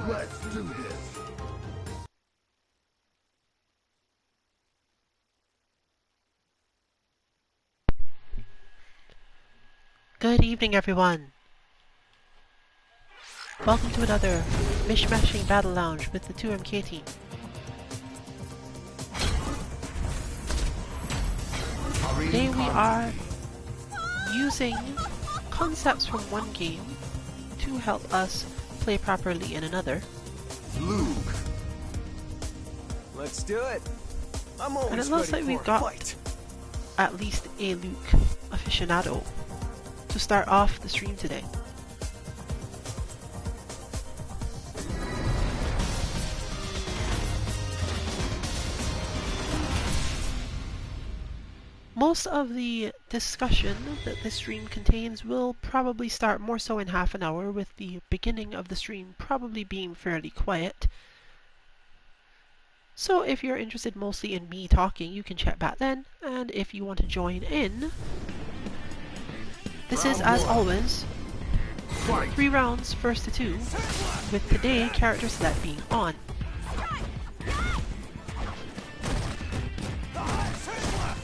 Let's do this. Good evening, everyone. Welcome to another Mish-Mashing Battle Lounge with the 2MK team. Today we are using concepts from one game to help us play properly in another. Luke. Let's do it. I'm always And it looks ready like we've for a got fight. at least a Luke aficionado to start off the stream today. Most of the discussion that this stream contains will probably start more so in half an hour, with the beginning of the stream probably being fairly quiet. So if you're interested mostly in me talking, you can chat back then, and if you want to join in, this is, as always, 3 rounds, first to 2, with today character select being on.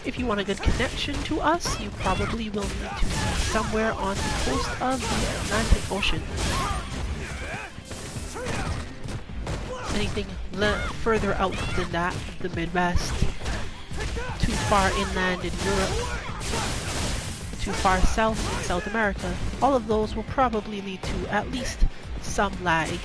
If you want a good connection to us, you probably will need to be somewhere on the coast of the Atlantic Ocean. Anything further out than that, the Midwest, too far inland in Europe, too far south in South America, all of those will probably lead to at least some lag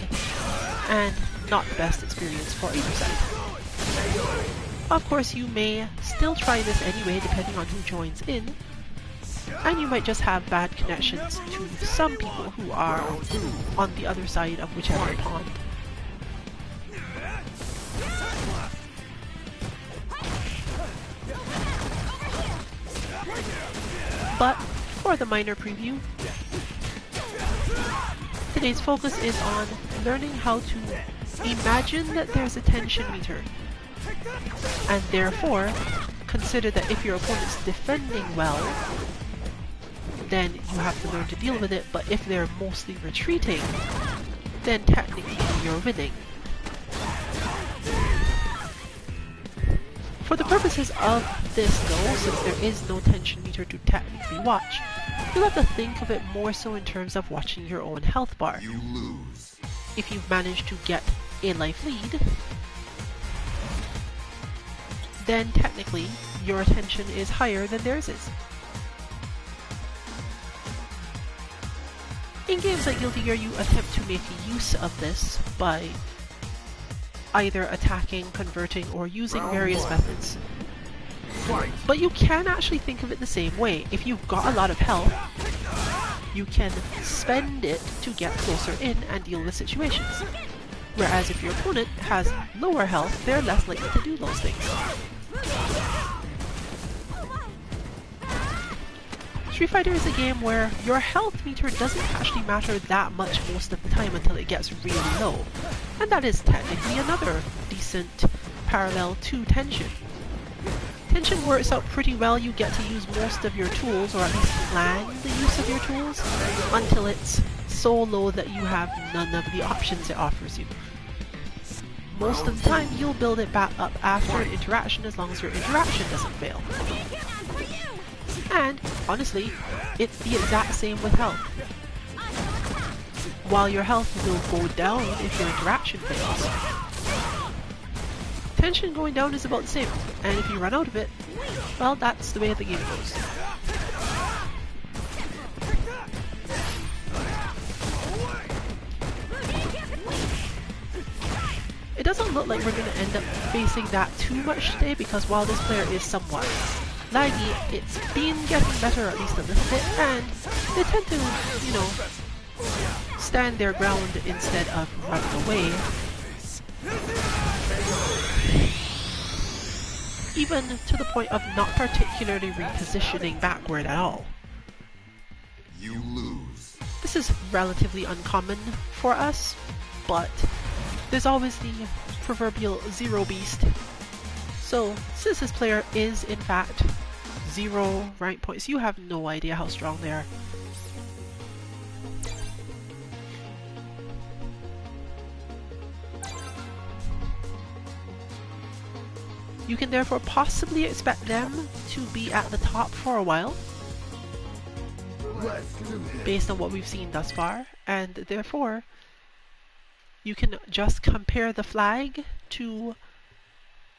and not the best experience for either side. Of course, you may still try this anyway depending on who joins in, and you might just have bad connections to some people who are on the other side of whichever pond. But for the minor preview, today's focus is on learning how to imagine that there's a tension meter, and therefore consider that if your opponent's defending well, then you have to learn to deal with it, but if they're mostly retreating, then technically you're winning. For the purposes of this though, since there is no tension meter to technically watch, you'll have to think of it more so in terms of watching your own health bar. You lose. If you've managed to get a life lead, then technically your attention is higher than theirs is. In games like Guilty Gear, you attempt to make use of this by either attacking, converting, or using various methods. But you can actually think of it the same way. If you've got a lot of health, you can spend it to get closer in and deal with situations. Whereas if your opponent has lower health, they're less likely to do those things. Street Fighter is a game where your health meter doesn't actually matter that much most of the time until it gets really low. And that is technically another decent parallel to Tension. Tension works out pretty well. You get to use most of your tools, or at least plan the use of your tools, until it's so low that you have none of the options it offers you. Most of the time, you'll build it back up after an interaction as long as your interaction doesn't fail. And, honestly, it's the exact same with health. While your health will go down if your interaction fails, tension going down is about the same, and if you run out of it, well, that's the way the game goes. It doesn't look like we're going to end up facing that too much today, because while this player is somewhat laggy, it's been getting better at least a little bit, and they tend to, you know, stand their ground instead of running away. Even to the point of not particularly repositioning backward at all. You lose. This is relatively uncommon for us, but there's always the proverbial zero beast. So, since this player is in fact 0 rank points, you have no idea how strong they are. You can therefore possibly expect them to be at the top for a while, Let's do this. based on what we've seen thus far, and therefore you can just compare the flag to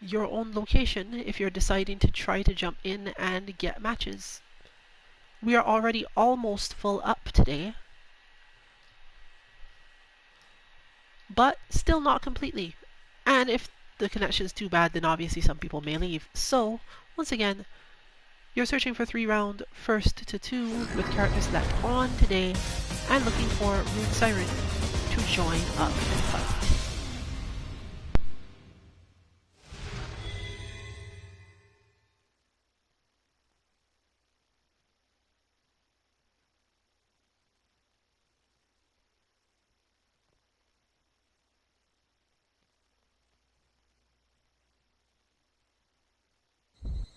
your own location if you're deciding to try to jump in and get matches. We are already almost full up today, but still not completely. And if the connection is too bad, then obviously some people may leave. So, once again, you're searching for 3-round first to 2 with characters left on today and looking for Rune Siren to join up and fight.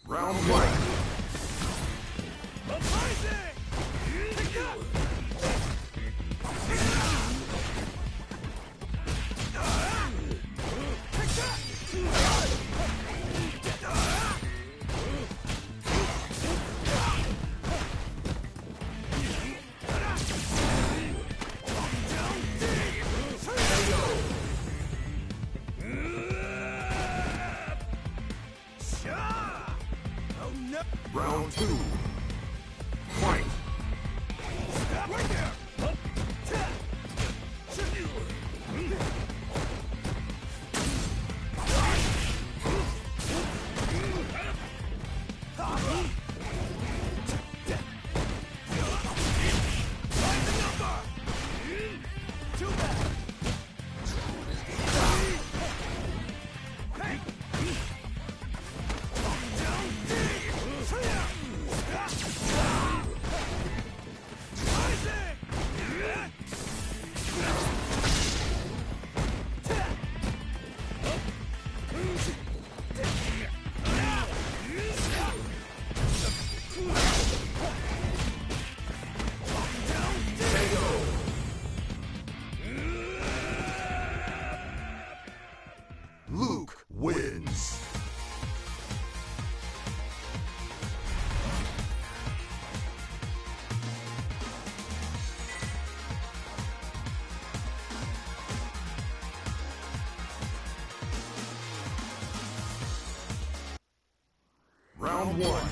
Round one. Round two. Fight. Luke wins. Round one.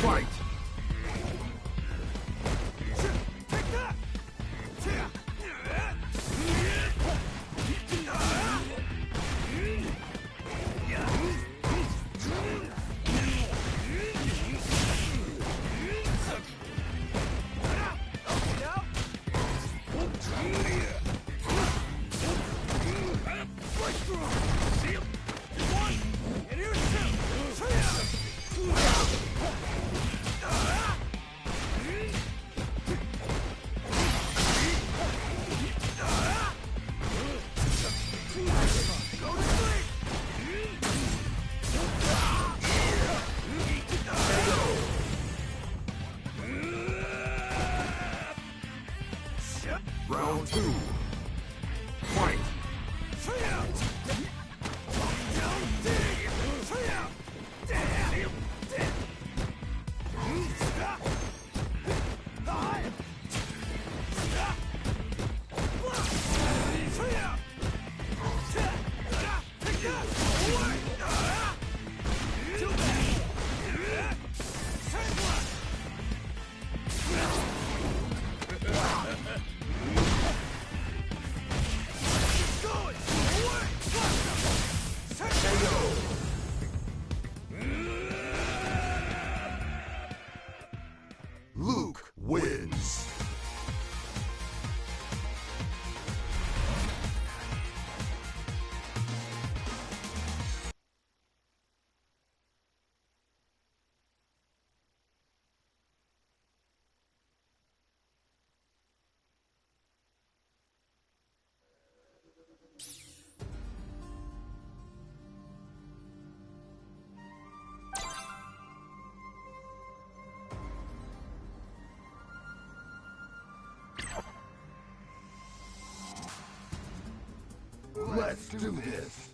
Fight. Round two. Fight. Luke wins. Let's do this.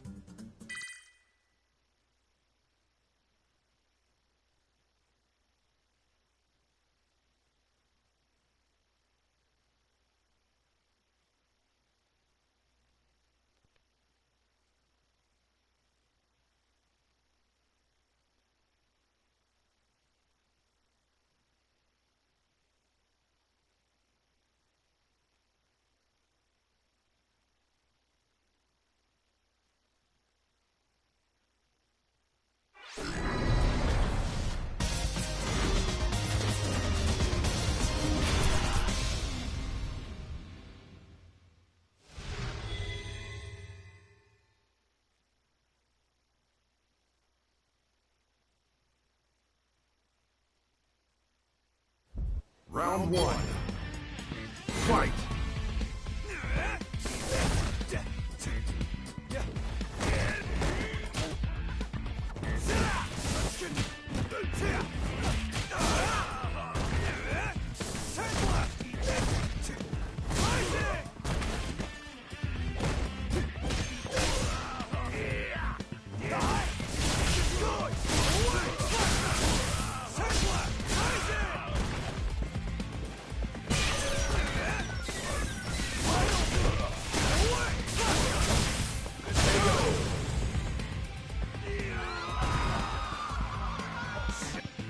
Round one. Fight!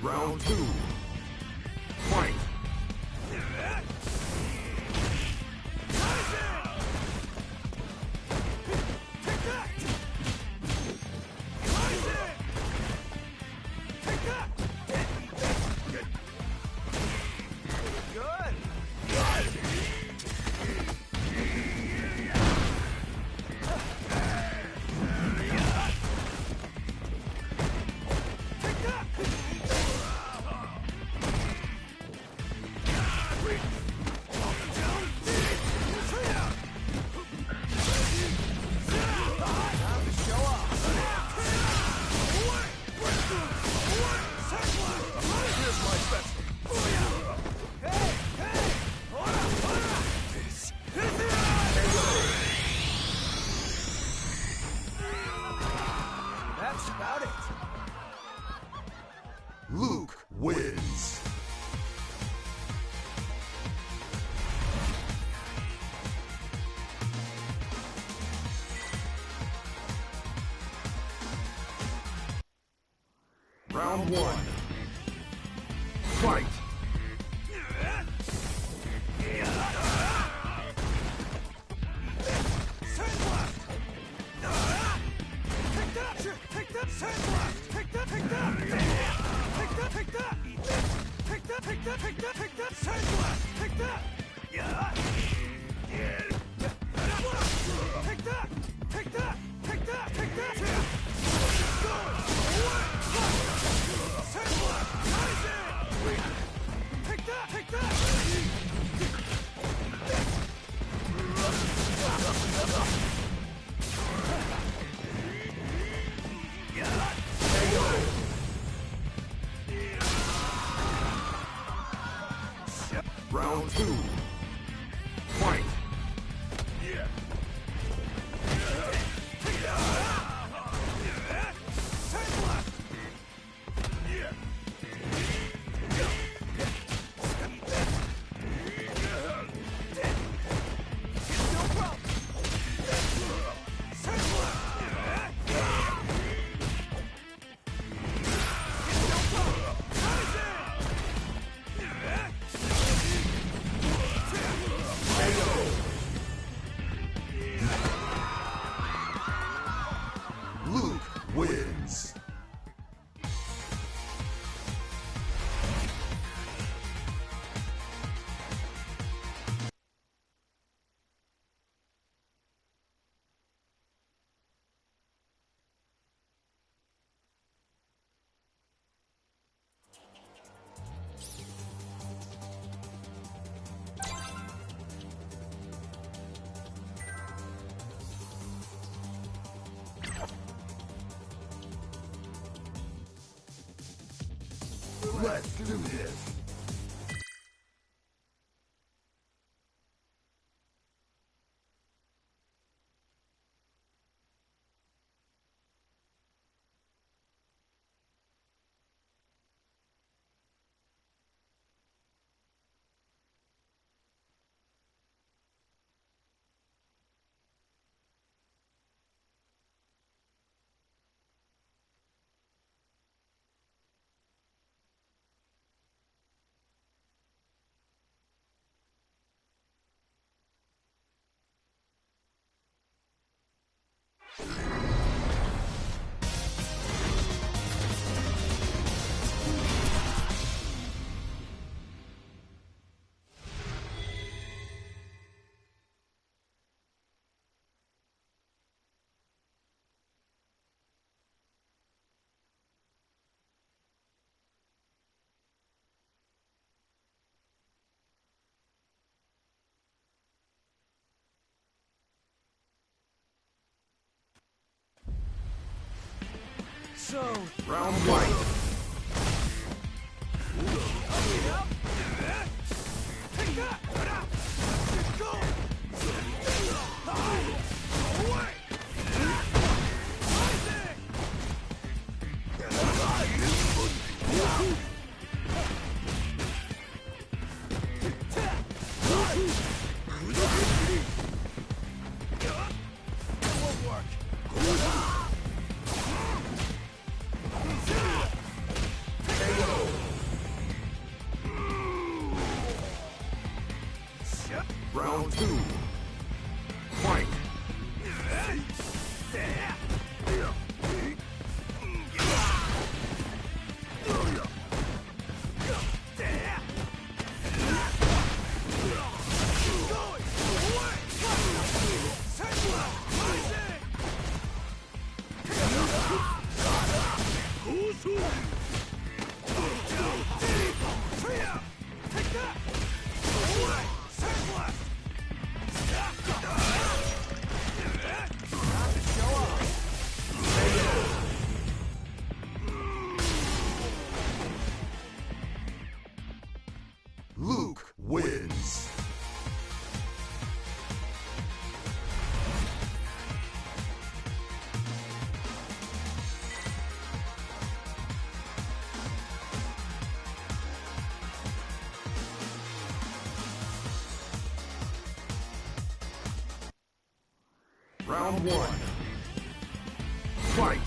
Round two. Fight! Good. That's about it. Luke wins. Round one. Fight! Round two. Fight! Luke wins. Let's do this. So, Round one. take that! Go! Away! Round two. Fight. Luke wins. Round one. Fight.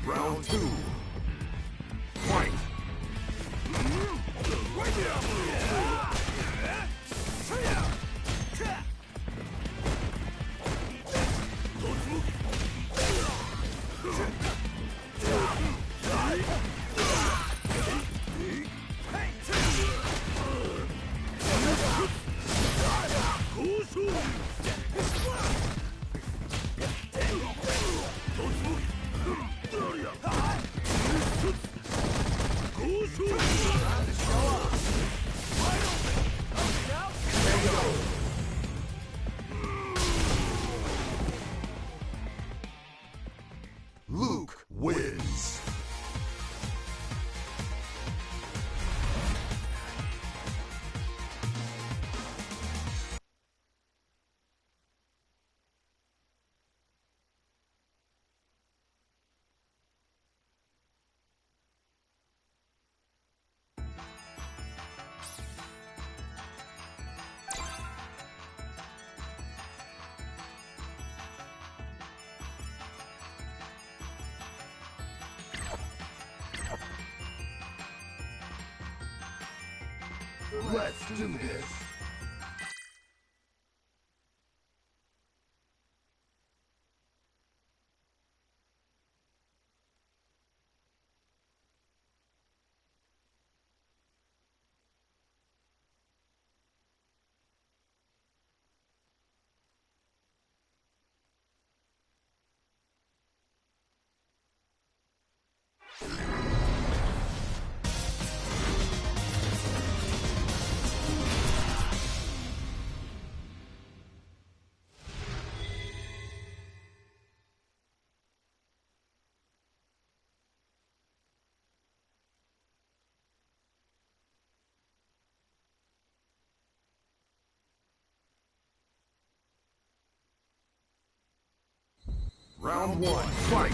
Round two. Fight. Luke wins. Let's do this. Round one, fight!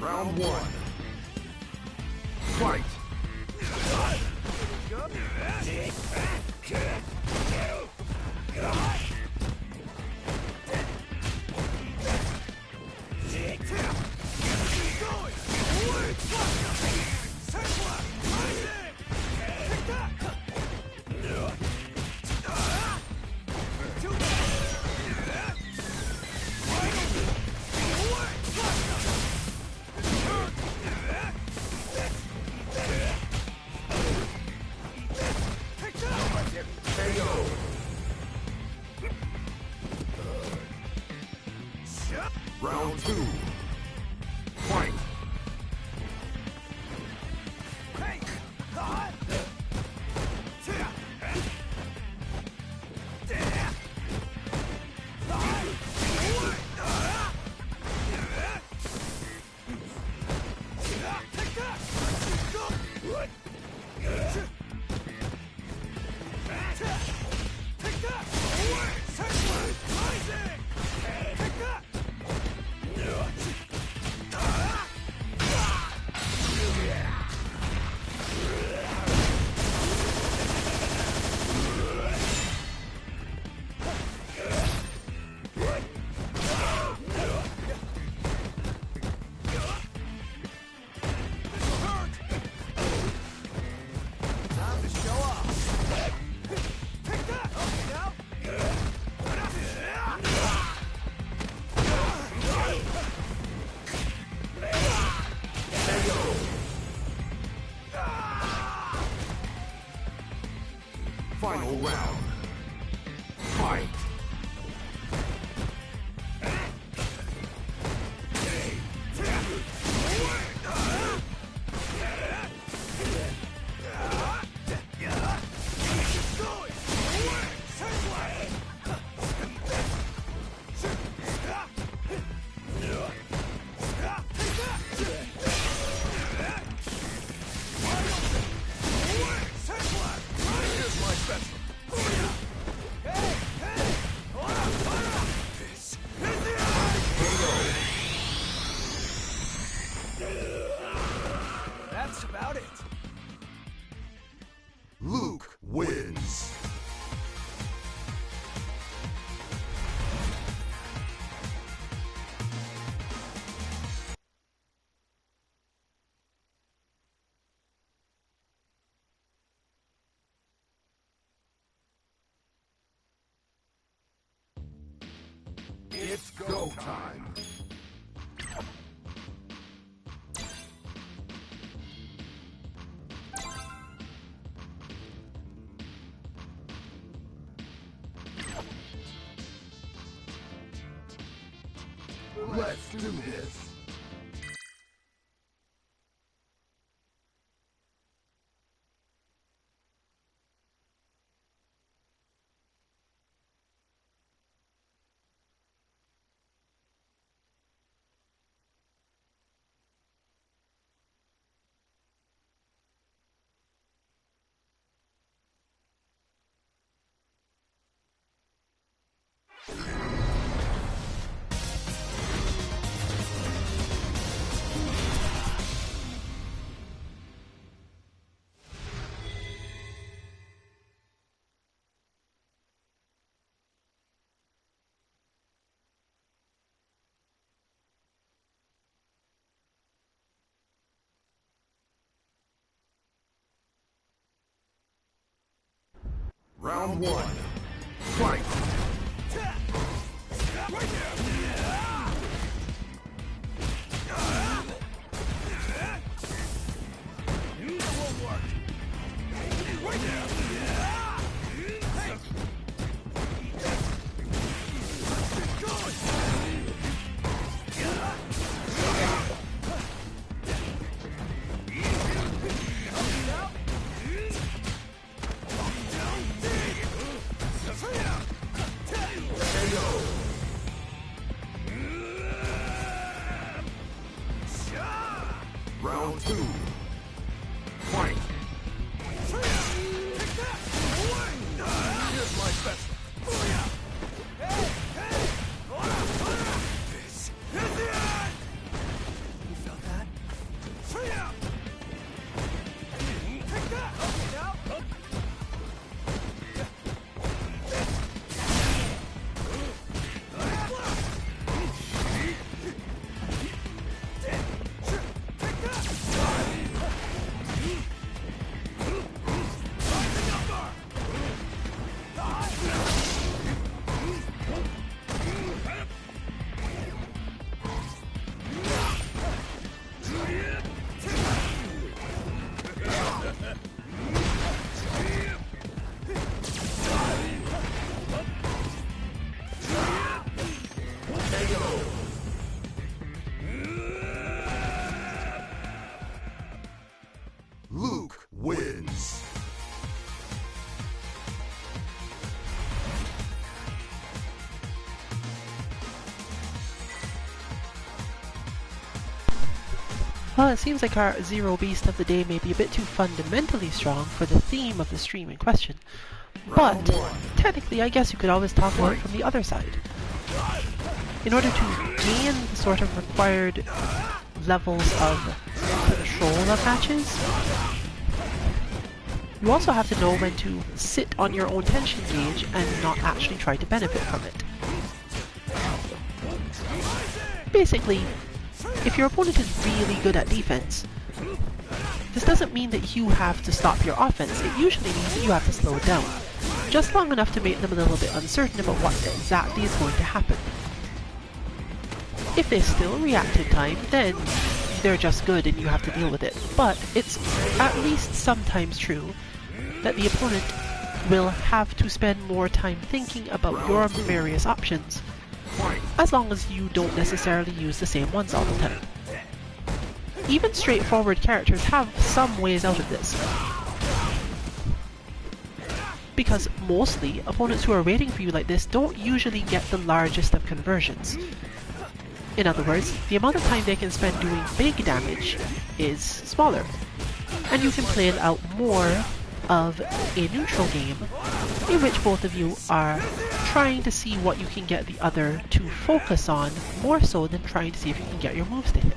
Round one. Fight! Round two. Fight! Final round. Fight! That's about it. Luke wins. It's go time. Let's do this. Round one. Fight! Round two. Fight! Well, it seems like our Zero Beast of the day may be a bit too fundamentally strong for the theme of the stream in question. But, technically, I guess you could always talk about it from the other side. In order to gain the sort of required levels of control of matches, you also have to know when to sit on your own tension gauge and not actually try to benefit from it. Basically, if your opponent is really good at defense, this doesn't mean that you have to stop your offense. It usually means that you have to slow it down, just long enough to make them a little bit uncertain about what exactly is going to happen. If they still react in time, then they're just good and you have to deal with it. But it's at least sometimes true that the opponent will have to spend more time thinking about your various options, as long as you don't necessarily use the same ones all the time. Even straightforward characters have some ways out of this, because mostly opponents who are waiting for you like this don't usually get the largest of conversions. In other words, the amount of time they can spend doing big damage is smaller, and you can play it out more of a neutral game in which both of you are trying to see what you can get the other to focus on, more so than trying to see if you can get your moves to hit.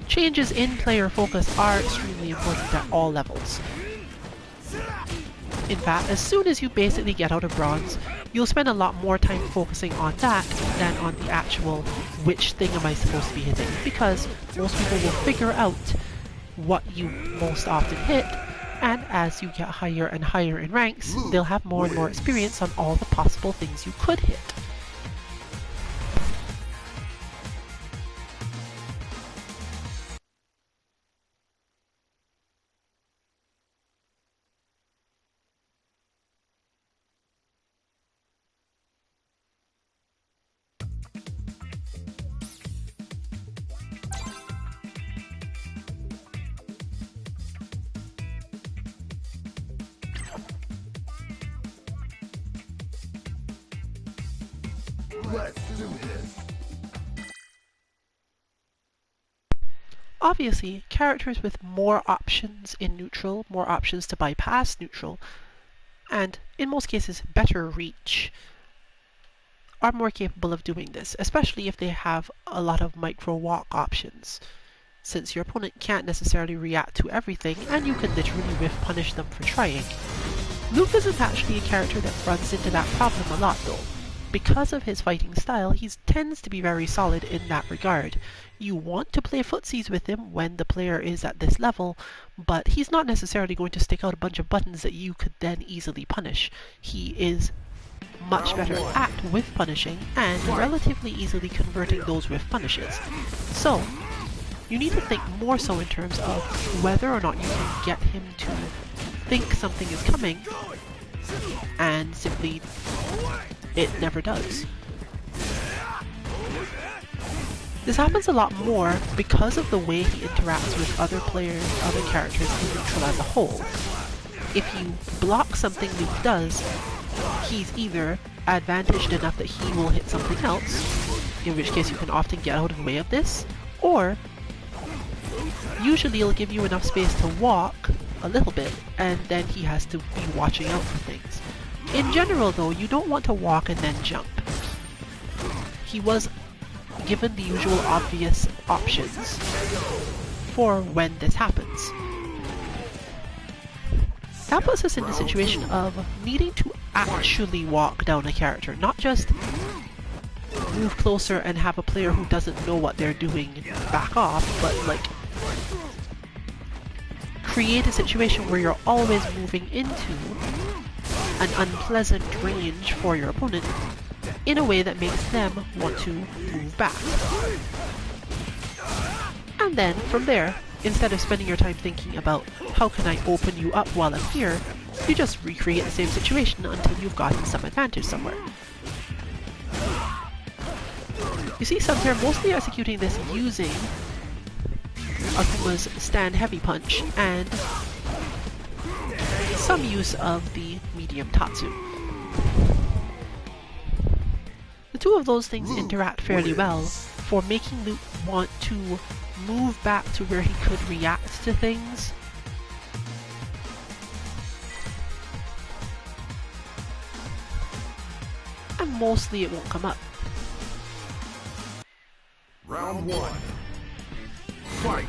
Changes in player focus are extremely important at all levels. In fact, as soon as you basically get out of bronze, you'll spend a lot more time focusing on that than on the actual which thing am I supposed to be hitting, because most people will figure out what you most often hit, and as you get higher and higher in ranks, they'll have more and more experience on all the possible things you could hit. Let's do this. Obviously, characters with more options in neutral, more options to bypass neutral, and in most cases better reach, are more capable of doing this, especially if they have a lot of micro walk options, since your opponent can't necessarily react to everything and you can literally whiff punish them for trying. Luke isn't actually a character that runs into that problem a lot though. Because of his fighting style, he tends to be very solid in that regard. You want to play footsies with him when the player is at this level, but he's not necessarily going to stick out a bunch of buttons that you could then easily punish. He is much better at whiff punishing and relatively easily converting those whiff punishes. So, you need to think more so in terms of whether or not you can get him to think something is coming and simply it never does. This happens a lot more because of the way he interacts with other players, other characters in neutral as a whole. If you block something Luke does, he's either advantaged enough that he will hit something else, in which case you can often get out of the way of this, or usually he'll give you enough space to walk a little bit, and then he has to be watching out for things. In general though, you don't want to walk and then jump. He was given the usual obvious options for when this happens. That puts us in the situation of needing to actually walk down a character, not just move closer and have a player who doesn't know what they're doing back off, but like create a situation where you're always moving into an unpleasant range for your opponent in a way that makes them want to move back. And then, from there, instead of spending your time thinking about how can I open you up while I'm here, you just recreate the same situation until you've gotten some advantage somewhere. You see Subs here mostly executing this using Akuma's stand heavy punch and some use of the medium Tatsu. The two of those things interact fairly well for making Luke want to move back to where he could react to things. And mostly it won't come up. Round one. Fight.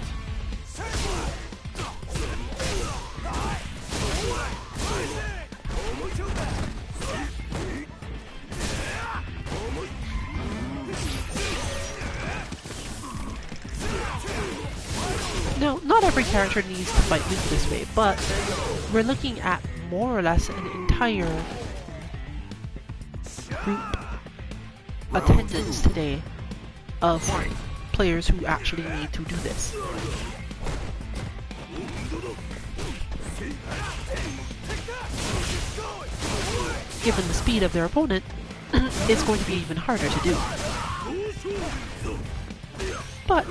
Now, not every character needs to fight Luke this way, but we're looking at more or less an entire group attendance today of players who actually need to do this. Given the speed of their opponent, it's going to be even harder to do. But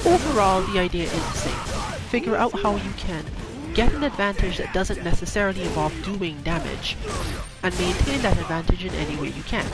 overall, the idea is the same. Figure out how you can get an advantage that doesn't necessarily involve doing damage, and maintain that advantage in any way you can.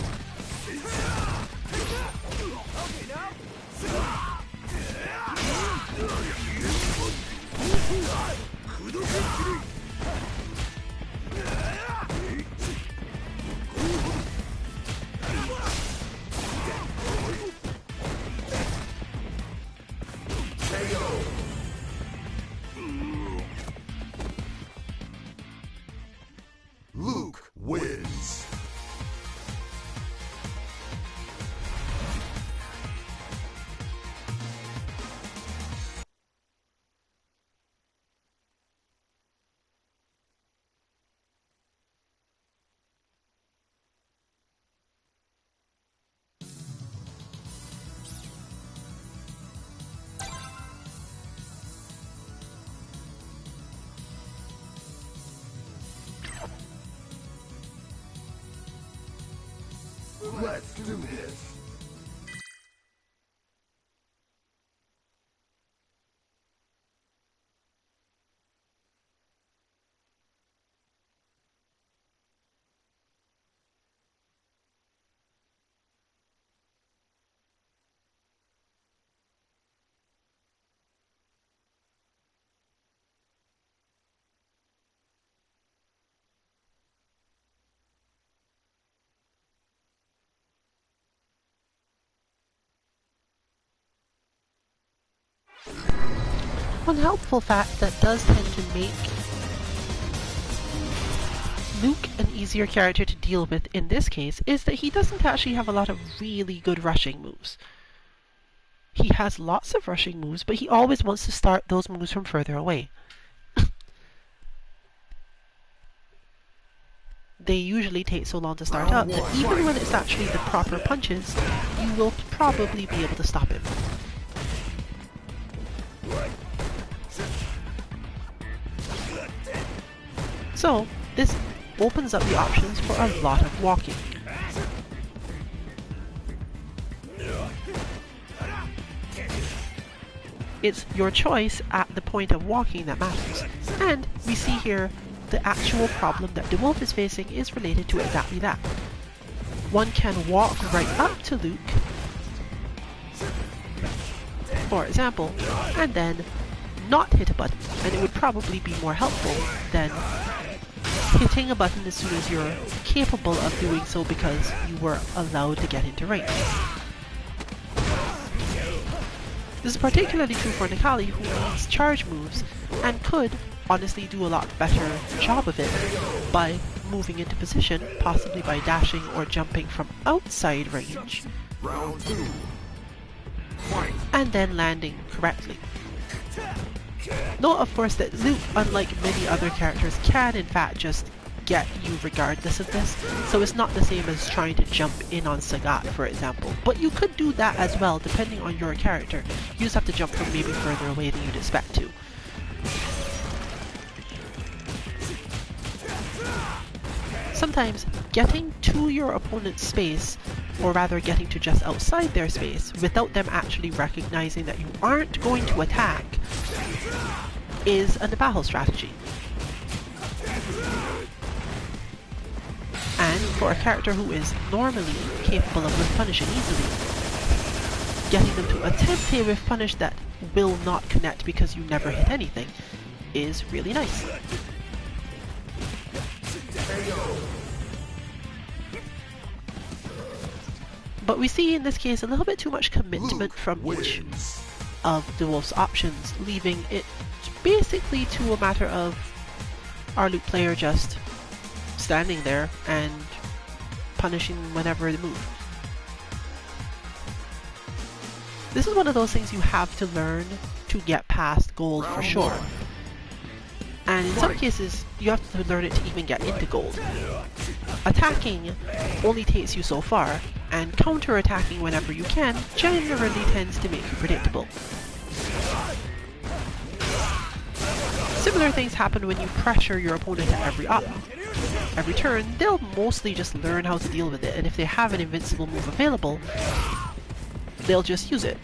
Luke wins. Let's do this. One helpful fact that does tend to make Luke an easier character to deal with in this case is that he doesn't actually have a lot of really good rushing moves. He has lots of rushing moves, but he always wants to start those moves from further away. They usually take so long to start up that even when it's actually the proper punches, you will probably be able to stop him. So, this opens up the options for a lot of walking. It's your choice at the point of walking that matters, and we see here the actual problem that DeWolf is facing is related to exactly that. One can walk right up to Luke, for example, and then not hit a button, and it would probably be more helpful than hitting a button as soon as you're capable of doing so because you were allowed to get into range. This is particularly true for Nikali, who needs charge moves and could honestly do a lot better job of it by moving into position, possibly by dashing or jumping from outside range, Round two. Fight. and then landing correctly. Note, of course, that Luke, unlike many other characters, can in fact just get you regardless of this, so it's not the same as trying to jump in on Sagat, for example. But you could do that as well, depending on your character. You just have to jump from maybe further away than you'd expect to. Sometimes getting to your opponent's space, or rather getting to just outside their space, without them actually recognizing that you aren't going to attack, is a battle strategy. And for a character who is normally capable of punishing easily, getting them to attempt a whiff punish that will not connect because you never hit anything is really nice. But we see in this case a little bit too much commitment from each of the Wolf's options, leaving it basically to a matter of our Luke player just standing there and punishing whenever they move. This is one of those things you have to learn to get past gold for sure. And in some cases, you have to learn it to even get into gold. Attacking only takes you so far, and counter-attacking whenever you can generally tends to make you predictable. Similar things happen when you pressure your opponent at every turn. They'll mostly just learn how to deal with it, and if they have an invincible move available, they'll just use it.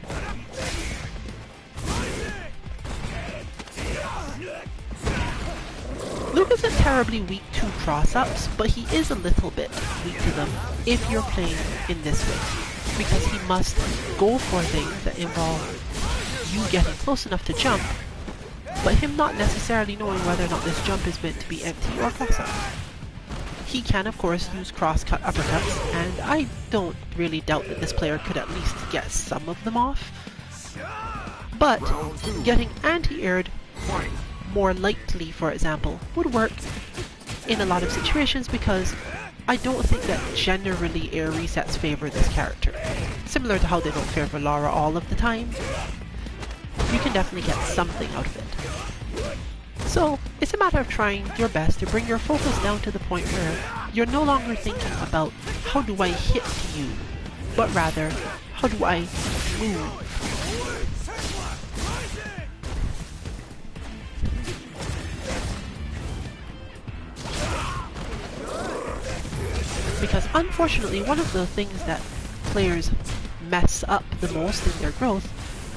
Luke isn't terribly weak to cross-ups, but he is a little bit weak to them if you're playing in this way, because he must go for things that involve you getting close enough to jump, but him not necessarily knowing whether or not this jump is meant to be empty or cross-up. He can of course use cross-cut uppercuts, and I don't really doubt that this player could at least get some of them off, but getting anti-aired more lightly, for example, would work in a lot of situations because I don't think that generally air resets favor this character. Similar to how they don't favor Lara all of the time, you can definitely get something out of it. So it's a matter of trying your best to bring your focus down to the point where you're no longer thinking about how do I hit you, but rather how do I move. Because unfortunately, one of the things that players mess up the most in their growth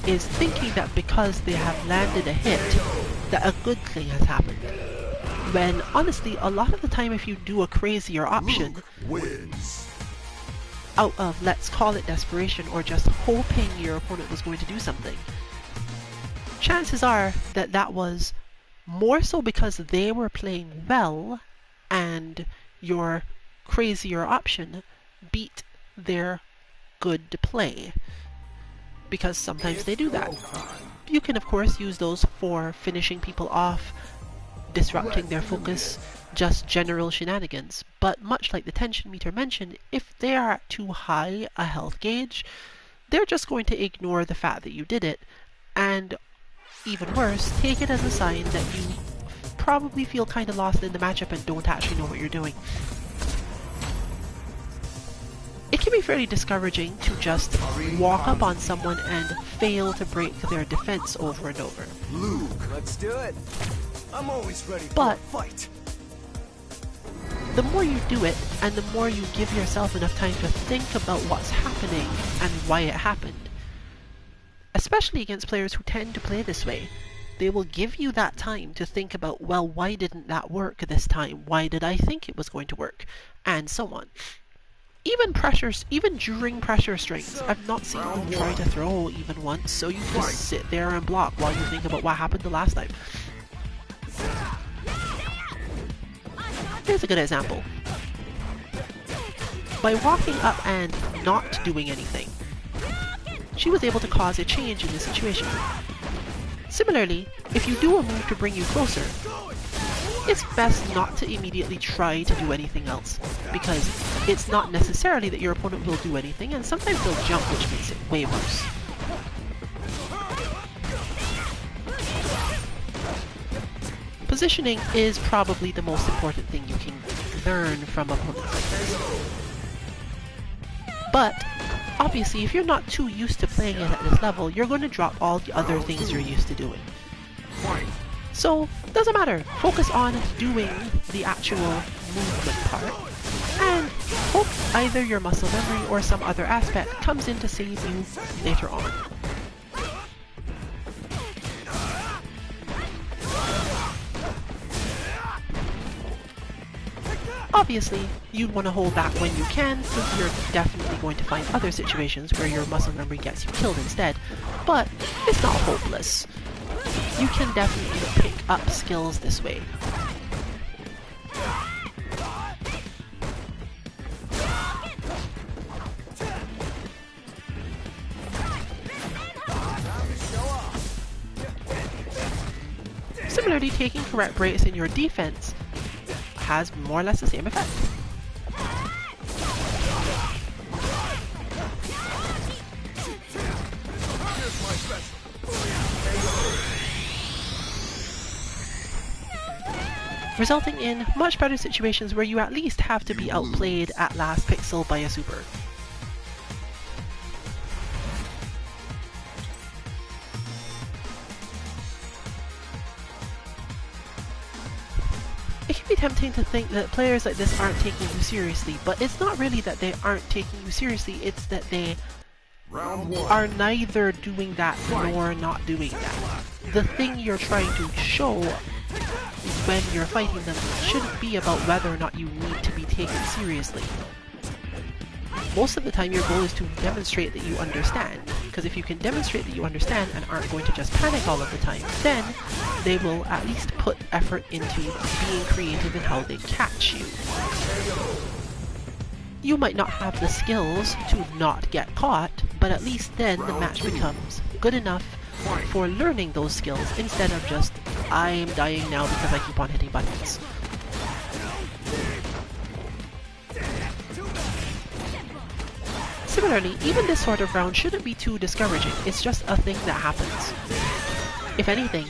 is thinking that because they have landed a hit, that a good thing has happened. When honestly, a lot of the time if you do a crazier option, out of, let's call it desperation, or just hoping your opponent was going to do something, chances are that that was more so because they were playing well and your crazier option beat their good play, because sometimes they do that. You can of course use those for finishing people off, disrupting their focus, just general shenanigans, but much like the tension meter mentioned, if they are at too high a health gauge, they're just going to ignore the fact that you did it, and even worse, take it as a sign that you probably feel kind of lost in the matchup and don't actually know what you're doing. It can be fairly discouraging to just walk up on someone and fail to break their defense over and over. Luke, let's do it. I'm always ready for But a fight. the more you do it, and the more you give yourself enough time to think about what's happening and why it happened, especially against players who tend to play this way, they will give you that time to think about, well, why didn't that work this time? Why did I think it was going to work? And so on. Even during pressure strings, I've not seen them try to throw even once, so you just sit there and block while you think about what happened the last time. Here's a good example. By walking up and not doing anything, she was able to cause a change in the situation. Similarly, if you do a move to bring you closer, it's best not to immediately try to do anything else, because it's not necessarily that your opponent will do anything, and sometimes they'll jump, which makes it way worse. Positioning is probably the most important thing you can learn from opponents like this. But obviously, if you're not too used to playing it at this level, you're going to drop all the other things you're used to doing. So, doesn't matter. Focus on doing the actual movement part, and hope either your muscle memory or some other aspect comes in to save you later on. Obviously, you'd want to hold back when you can, since you're definitely going to find other situations where your muscle memory gets you killed instead, but it's not hopeless. You can definitely pick up skills this way. Similarly, taking correct breaks in your defense has more or less the same effect. Resulting in much better situations where you at least have to be outplayed at last pixel by a super. It can be tempting to think that players like this aren't taking you seriously, but it's not really that they aren't taking you seriously, it's that they are neither doing that nor not doing that. The thing you're trying to show when you're fighting them shouldn't be about whether or not you need to be taken seriously. Most of the time your goal is to demonstrate that you understand, because if you can demonstrate that you understand and aren't going to just panic all of the time, then they will at least put effort into being creative in how they catch you. You might not have the skills to not get caught, but at least then the match becomes good enough for learning those skills instead of just, I'm dying now because I keep on hitting buttons. Similarly, even this sort of round shouldn't be too discouraging, it's just a thing that happens. If anything,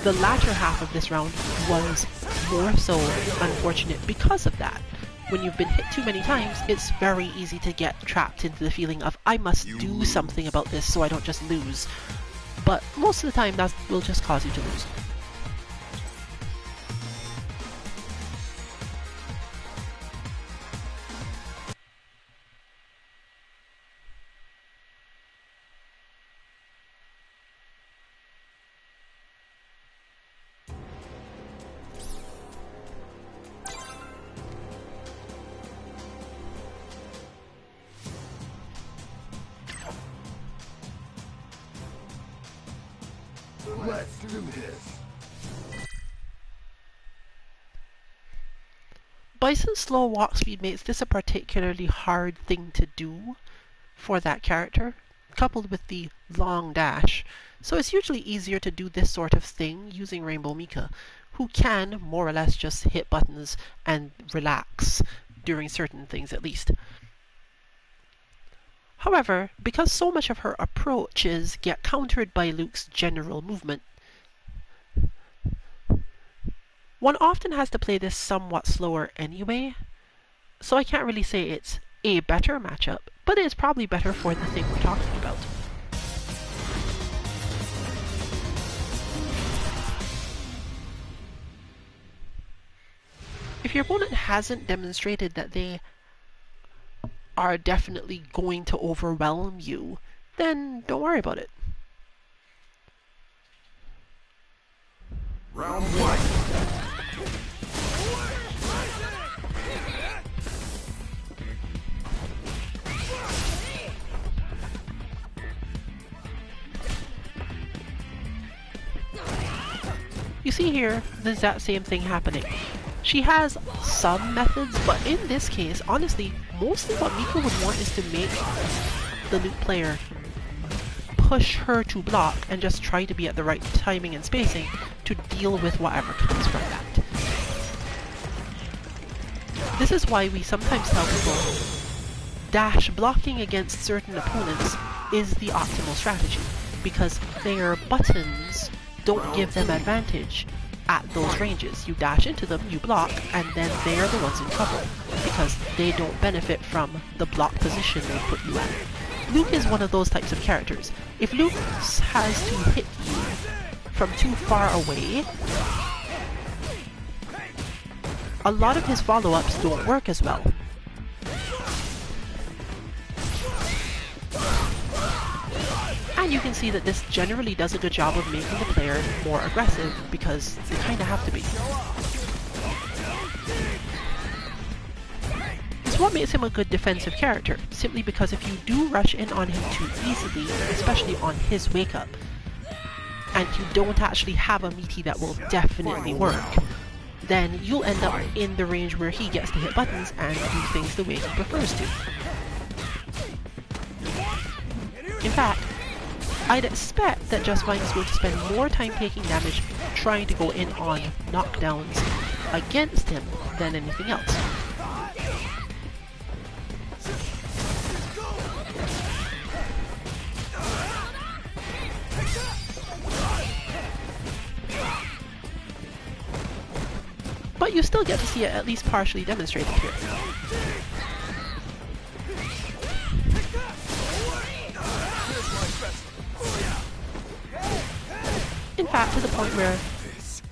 the latter half of this round was more so unfortunate because of that. When you've been hit too many times, it's very easy to get trapped into the feeling of, I must do something about this so I don't just lose. But most of the time that will just cause you to lose. Let's do this. Bison's slow walk speed makes this a particularly hard thing to do for that character, coupled with the long dash. So it's usually easier to do this sort of thing using Rainbow Mika, who can more or less just hit buttons and relax during certain things at least. However, because so much of her approaches get countered by Luke's general movement, one often has to play this somewhat slower anyway, so I can't really say it's a better matchup, but it's probably better for the thing we're talking about. If your opponent hasn't demonstrated that they are definitely going to overwhelm you, then don't worry about it. Round one. You see here, there's that same thing happening. She has some methods, but in this case, honestly, mostly what Mika would want is to make the Luke player push her to block and just try to be at the right timing and spacing to deal with whatever comes from that. This is why we sometimes tell people dash blocking against certain opponents is the optimal strategy, because their buttons don't give them advantage at those ranges. You dash into them, you block, and then they are the ones in trouble because they don't benefit from the block position they put you at. Luke is one of those types of characters. If Luke has to hit you from too far away, a lot of his follow-ups don't work as well. And you can see that this generally does a good job of making the player more aggressive, because they kind of have to be. It's what makes him a good defensive character, simply because if you do rush in on him too easily, especially on his wake up, and you don't actually have a meaty that will definitely work, then you'll end up in the range where he gets to hit buttons and do things the way he prefers to. In fact, I'd expect that Just Fine is going to spend more time taking damage trying to go in on knockdowns against him than anything else. But you still get to see it at least partially demonstrated here. In fact, to the point where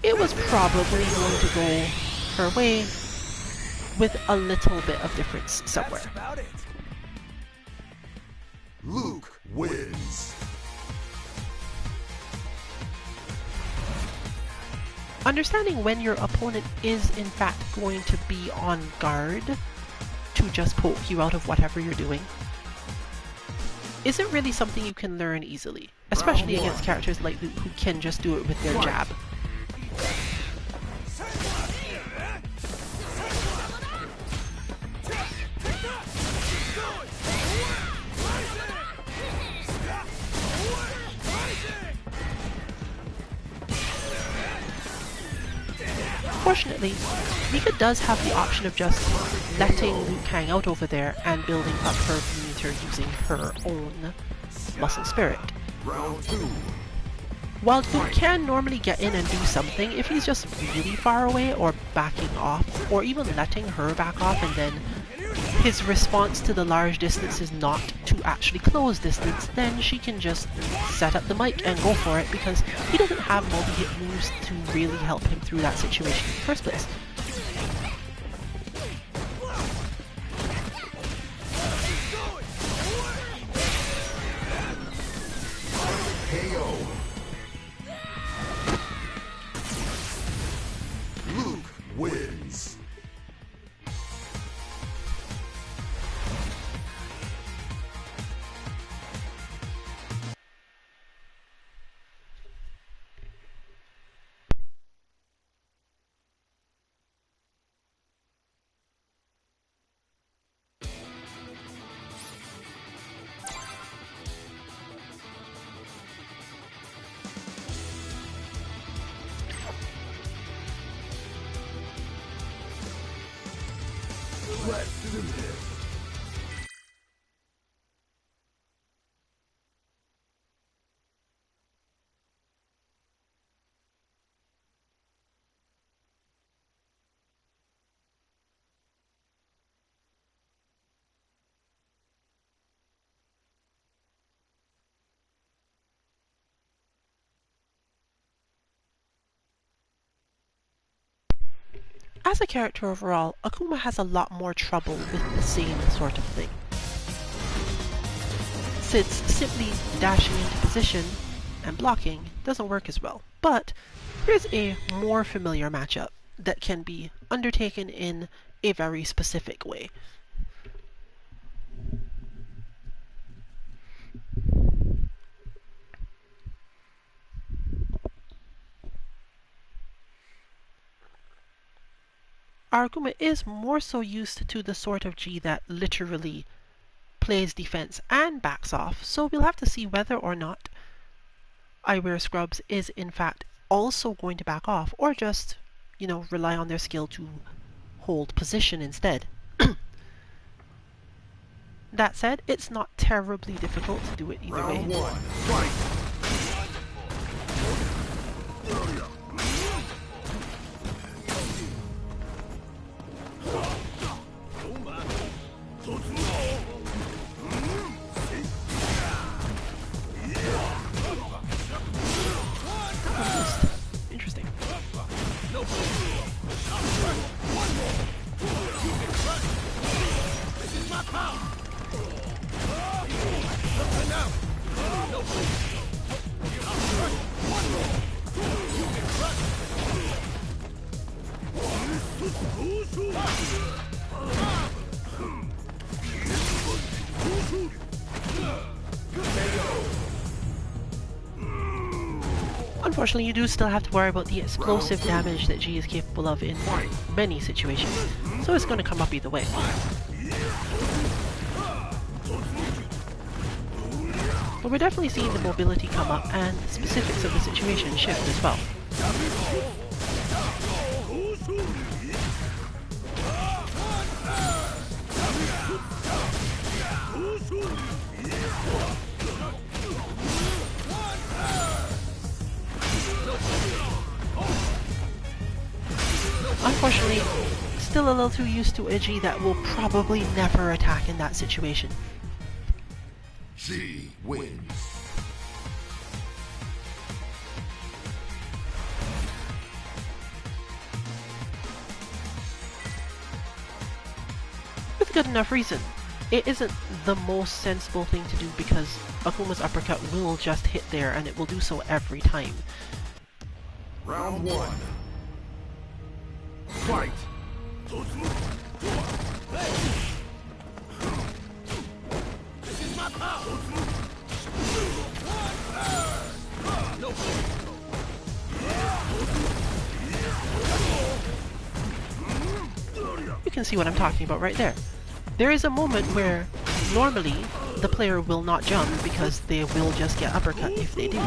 it was probably going to go her way with a little bit of difference somewhere. Luke wins. Understanding when your opponent is in fact going to be on guard to just poke you out of whatever you're doing isn't really something you can learn easily, especially against characters like Luke who can just do it with their jab. Fortunately, Mika does have the option of just letting Luke hang out over there and building up her meter using her own muscle spirit. Round 2. While Luke can normally get in and do something if he's just really far away or backing off, or even letting her back off, and then his response to the large distance is not to actually close distance, then she can just set up the mic and go for it because he doesn't have multi-hit moves to really help him through that situation in the first place. KO. Luke wins. Let's do this. As a character overall, Akuma has a lot more trouble with the same sort of thing. Since simply dashing into position and blocking doesn't work as well. But here's a more familiar matchup that can be undertaken in a very specific way. Our Akuma is more so used to the sort of G that literally plays defense and backs off, so we'll have to see whether or not I Wear Scrubs is in fact also going to back off, or just, rely on their skill to hold position instead. That said, it's not terribly difficult to do it either way. Round 1. Fight. Interesting. Unfortunately, you do still have to worry about the explosive damage that G is capable of in many situations, so it's going to come up either way. But we're definitely seeing the mobility come up and the specifics of the situation shift as well. Unfortunately, still a little too used to a G that will probably never attack in that situation. G wins. With good enough reason. It isn't the most sensible thing to do because Akuma's uppercut will just hit there and it will do so every time. Round 1. Fight! This is my power. You can see what I'm talking about right there. There is a moment where normally the player will not jump because they will just get uppercut if they do.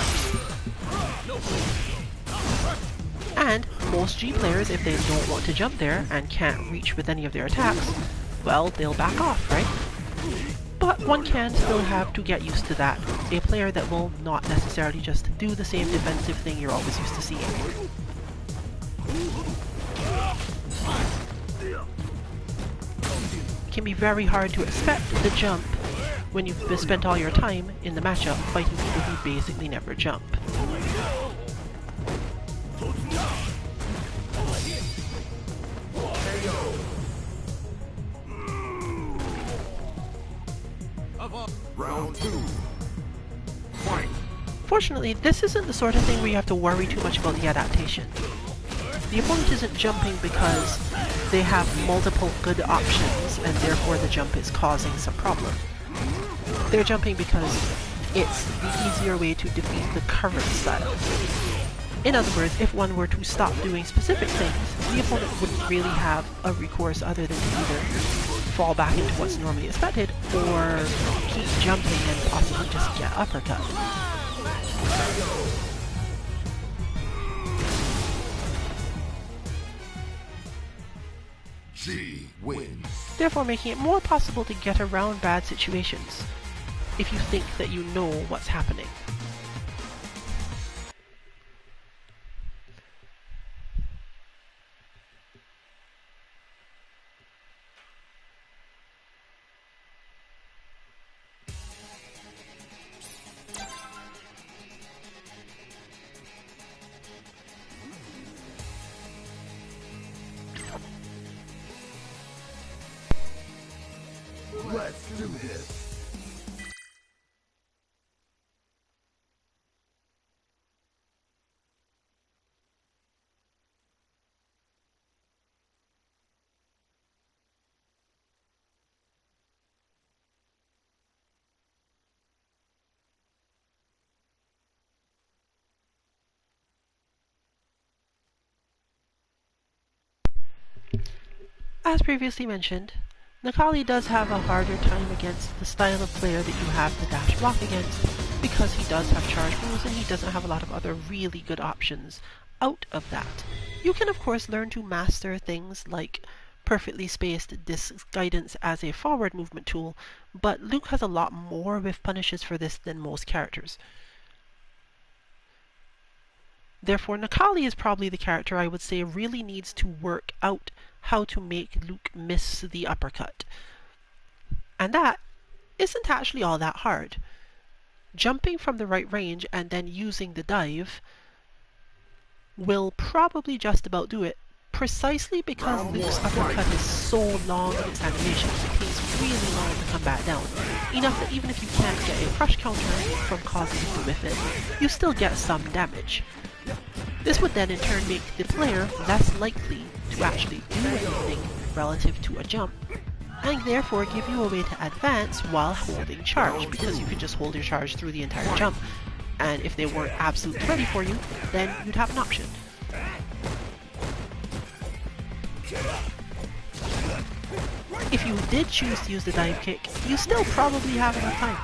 And most G players, if they don't want to jump there and can't reach with any of their attacks, well, they'll back off, right? But one can still have to get used to that. A player that will not necessarily just do the same defensive thing you're always used to seeing. It can be very hard to expect the jump when you've spent all your time in the matchup fighting people who basically never jump. Round 2. Fight! Fortunately, this isn't the sort of thing where you have to worry too much about the adaptation. The opponent isn't jumping because they have multiple good options and therefore the jump is causing some problem. They're jumping because it's the easier way to defeat the current style. In other words, if one were to stop doing specific things, the opponent wouldn't really have a recourse other than to either fall back into what's normally expected or keep jumping and possibly just get uppercut. G wins. Therefore making it more possible to get around bad situations if you think that you know what's happening. Let's do this. As previously mentioned, Nakali does have a harder time against the style of player that you have the dash block against because he does have charge moves and he doesn't have a lot of other really good options out of that. You can of course learn to master things like perfectly spaced disc guidance as a forward movement tool, but Luke has a lot more whiff punishes for this than most characters. Therefore, Nakali is probably the character I would say really needs to work out how to make Luke miss the uppercut. And that isn't actually all that hard. Jumping from the right range and then using the dive will probably just about do it, precisely because Luke's uppercut is so long in its animation. It takes really long to come back down, enough that even if you can't get a crush counter from causing him to whiff it, you still get some damage. This would then in turn make the player less likely to actually do anything relative to a jump, and therefore give you a way to advance while holding charge, because you can just hold your charge through the entire jump, And if they weren't absolutely ready for you, then you'd have an option. If you did choose to use the dive kick, you still probably have enough time.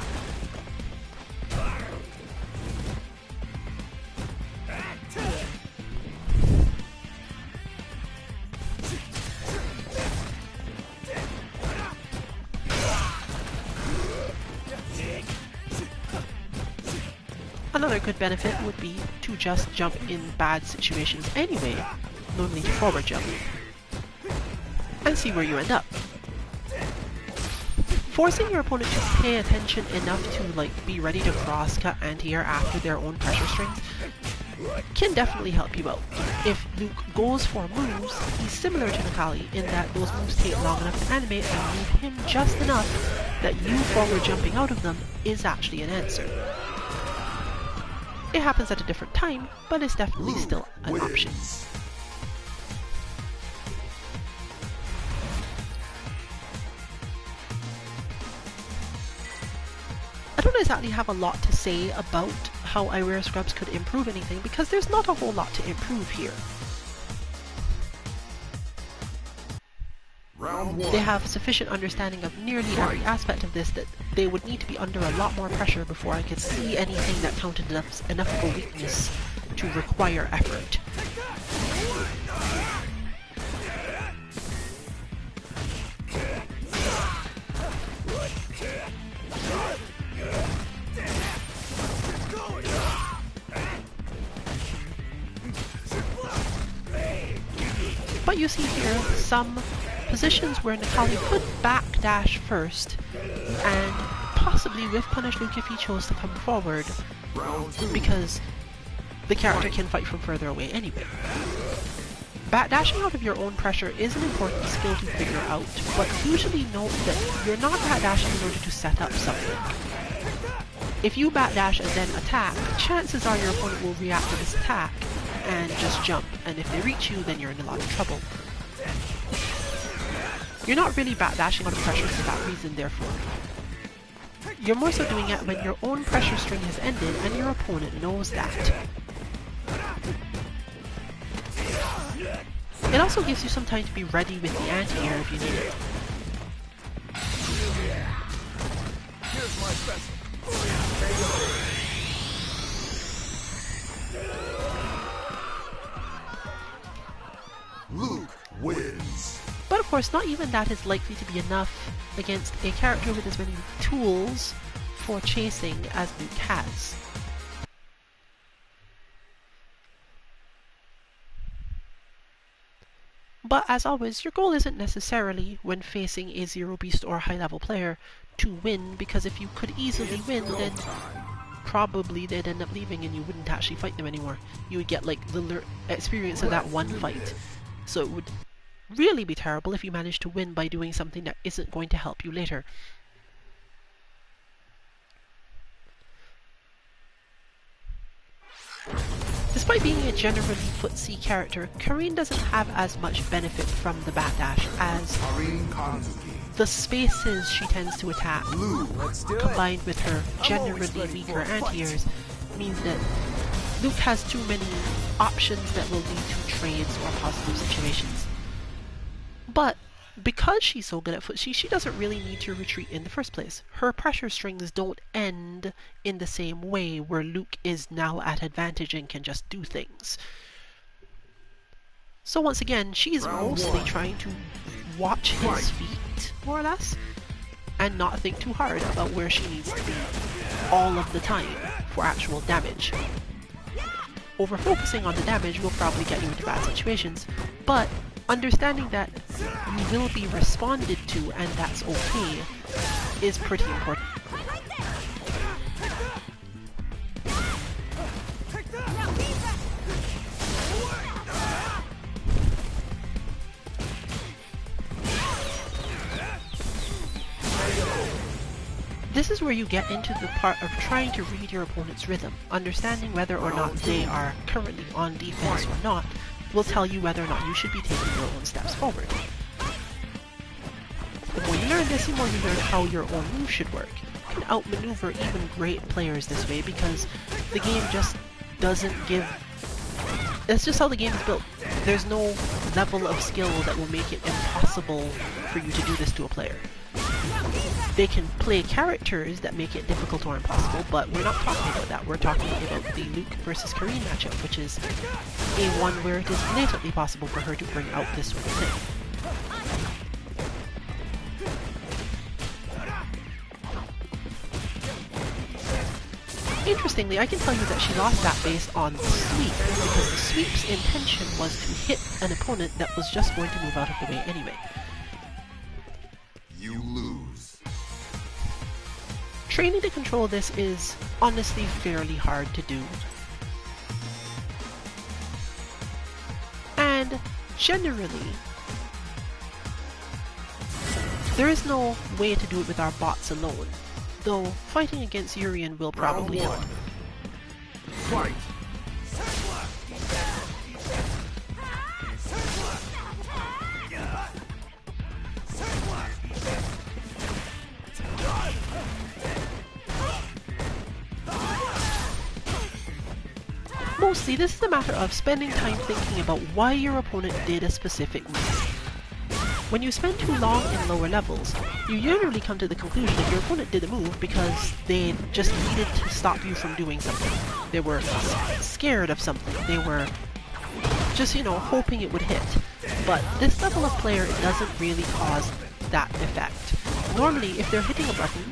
Another good benefit would be to just jump in bad situations anyway, no need to forward jump, and see where you end up. Forcing your opponent to pay attention enough to be ready to cross-cut anti-air after their own pressure strings can definitely help you out. If Luke goes for moves, he's similar to Nakali in that those moves take long enough to animate and move him just enough that you forward jumping out of them is actually an answer. It happens at a different time, but it's definitely still an option. I don't exactly have a lot to say about how I wear scrubs could improve anything, because there's not a whole lot to improve here. They have sufficient understanding of nearly every aspect of this that they would need to be under a lot more pressure before I could see anything that counted enough of a weakness to require effort. But you see here some positions where Nakali could backdash first and possibly whiff punish Luke if he chose to come forward, because the character can fight from further away anyway. Backdashing out of your own pressure is an important skill to figure out, but usually note that you're not backdashing in order to set up something. If you backdash and then attack, chances are your opponent will react to this attack and just jump, and if they reach you, then you're in a lot of trouble. You're not really backdashing out of pressure for that reason, therefore. You're more so doing it when your own pressure string has ended and your opponent knows that. It also gives you some time to be ready with the anti-air if you need it. Here's my special. Luke wins. But of course, not even that is likely to be enough against a character with as many tools for chasing as Luke has. But as always, your goal isn't necessarily, when facing a Zero Beast or high level player, to win, because if you could easily win, then probably they'd end up leaving and you wouldn't actually fight them anymore. You would get the experience of that one fight. So it would really be terrible if you managed to win by doing something that isn't going to help you later. Despite being a generally footsie character, Karine doesn't have as much benefit from the backdash, as the spaces she tends to attack, combined with her generally weaker anti-airs, means that Luke has too many options that will lead to trades or positive situations. But because she's so good at footsie, she doesn't really need to retreat in the first place. Her pressure strings don't end in the same way, where Luke is now at advantage and can just do things. So once again, she's mostly trying to watch his feet, more or less, and not think too hard about where she needs to be all of the time for actual damage. Over-focusing on the damage will probably get you into bad situations, but understanding that you will be responded to and that's okay is pretty important. This is where you get into the part of trying to read your opponent's rhythm. Understanding whether or not they are currently on defense or not will tell you whether or not you should be taking your own steps forward. The more you learn this, the more you learn how your own move should work. can outmaneuver even great players this way because the game just doesn't give... It's just how the game is built. There's no level of skill that will make it impossible for you to do this to a player. They can play characters that make it difficult or impossible, but we're not talking about that. We're talking about the Luke versus Karine matchup, which is a one where it is blatantly possible for her to bring out this sort of thing. Interestingly, I can tell you that she lost that based on the sweep, because the sweep's intention was to hit an opponent that was just going to move out of the way anyway. You lose. Training to control this is honestly fairly hard to do. And generally, there is no way to do it with our bots alone, though fighting against Urien will probably help. Fight. Mostly, this is a matter of spending time thinking about why your opponent did a specific move. When you spend too long in lower levels, you usually come to the conclusion that your opponent did a move because they just needed to stop you from doing something. They were scared of something. They were just, hoping it would hit. But this level of player, it doesn't really cause that effect. Normally, if they're hitting a button,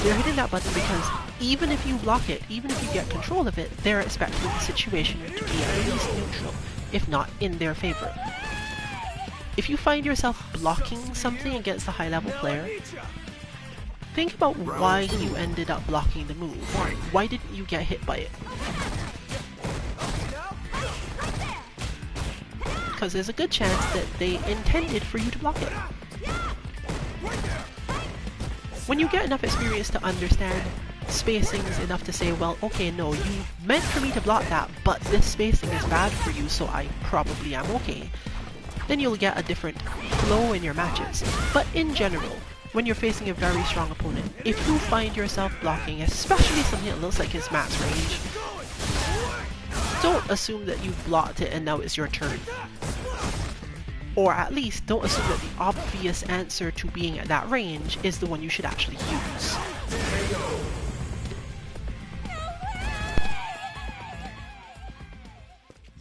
they're hitting that button because even if you block it, even if you get control of it, they're expecting the situation to be at least neutral, if not in their favor. If you find yourself blocking something against a high-level player, think about why you ended up blocking the move. Why didn't you get hit by it? Because there's a good chance that they intended for you to block it. When you get enough experience to understand spacings enough to say, well, okay, no, you meant for me to block that, but this spacing is bad for you, so I probably am okay, then you'll get a different flow in your matches. But in general, when you're facing a very strong opponent, if you find yourself blocking, especially something that looks like it's max range, don't assume that you've blocked it and now it's your turn. Or at least, don't assume that the obvious answer to being at that range is the one you should actually use.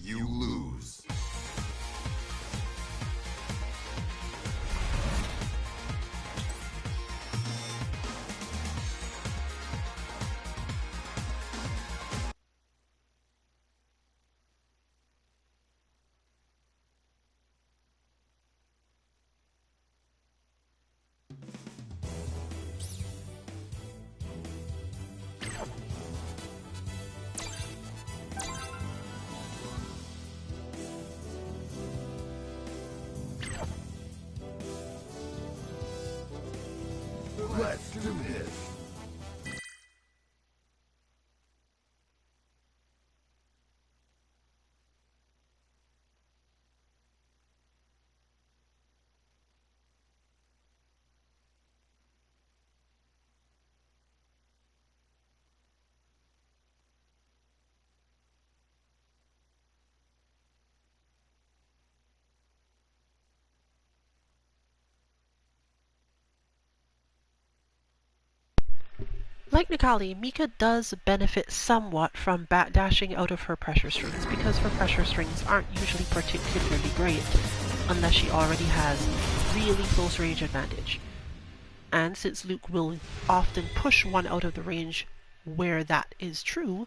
You lose. Let's do this. Like Nikali, Mika does benefit somewhat from backdashing out of her pressure strings, because her pressure strings aren't usually particularly great unless she already has really close range advantage. And since Luke will often push one out of the range where that is true,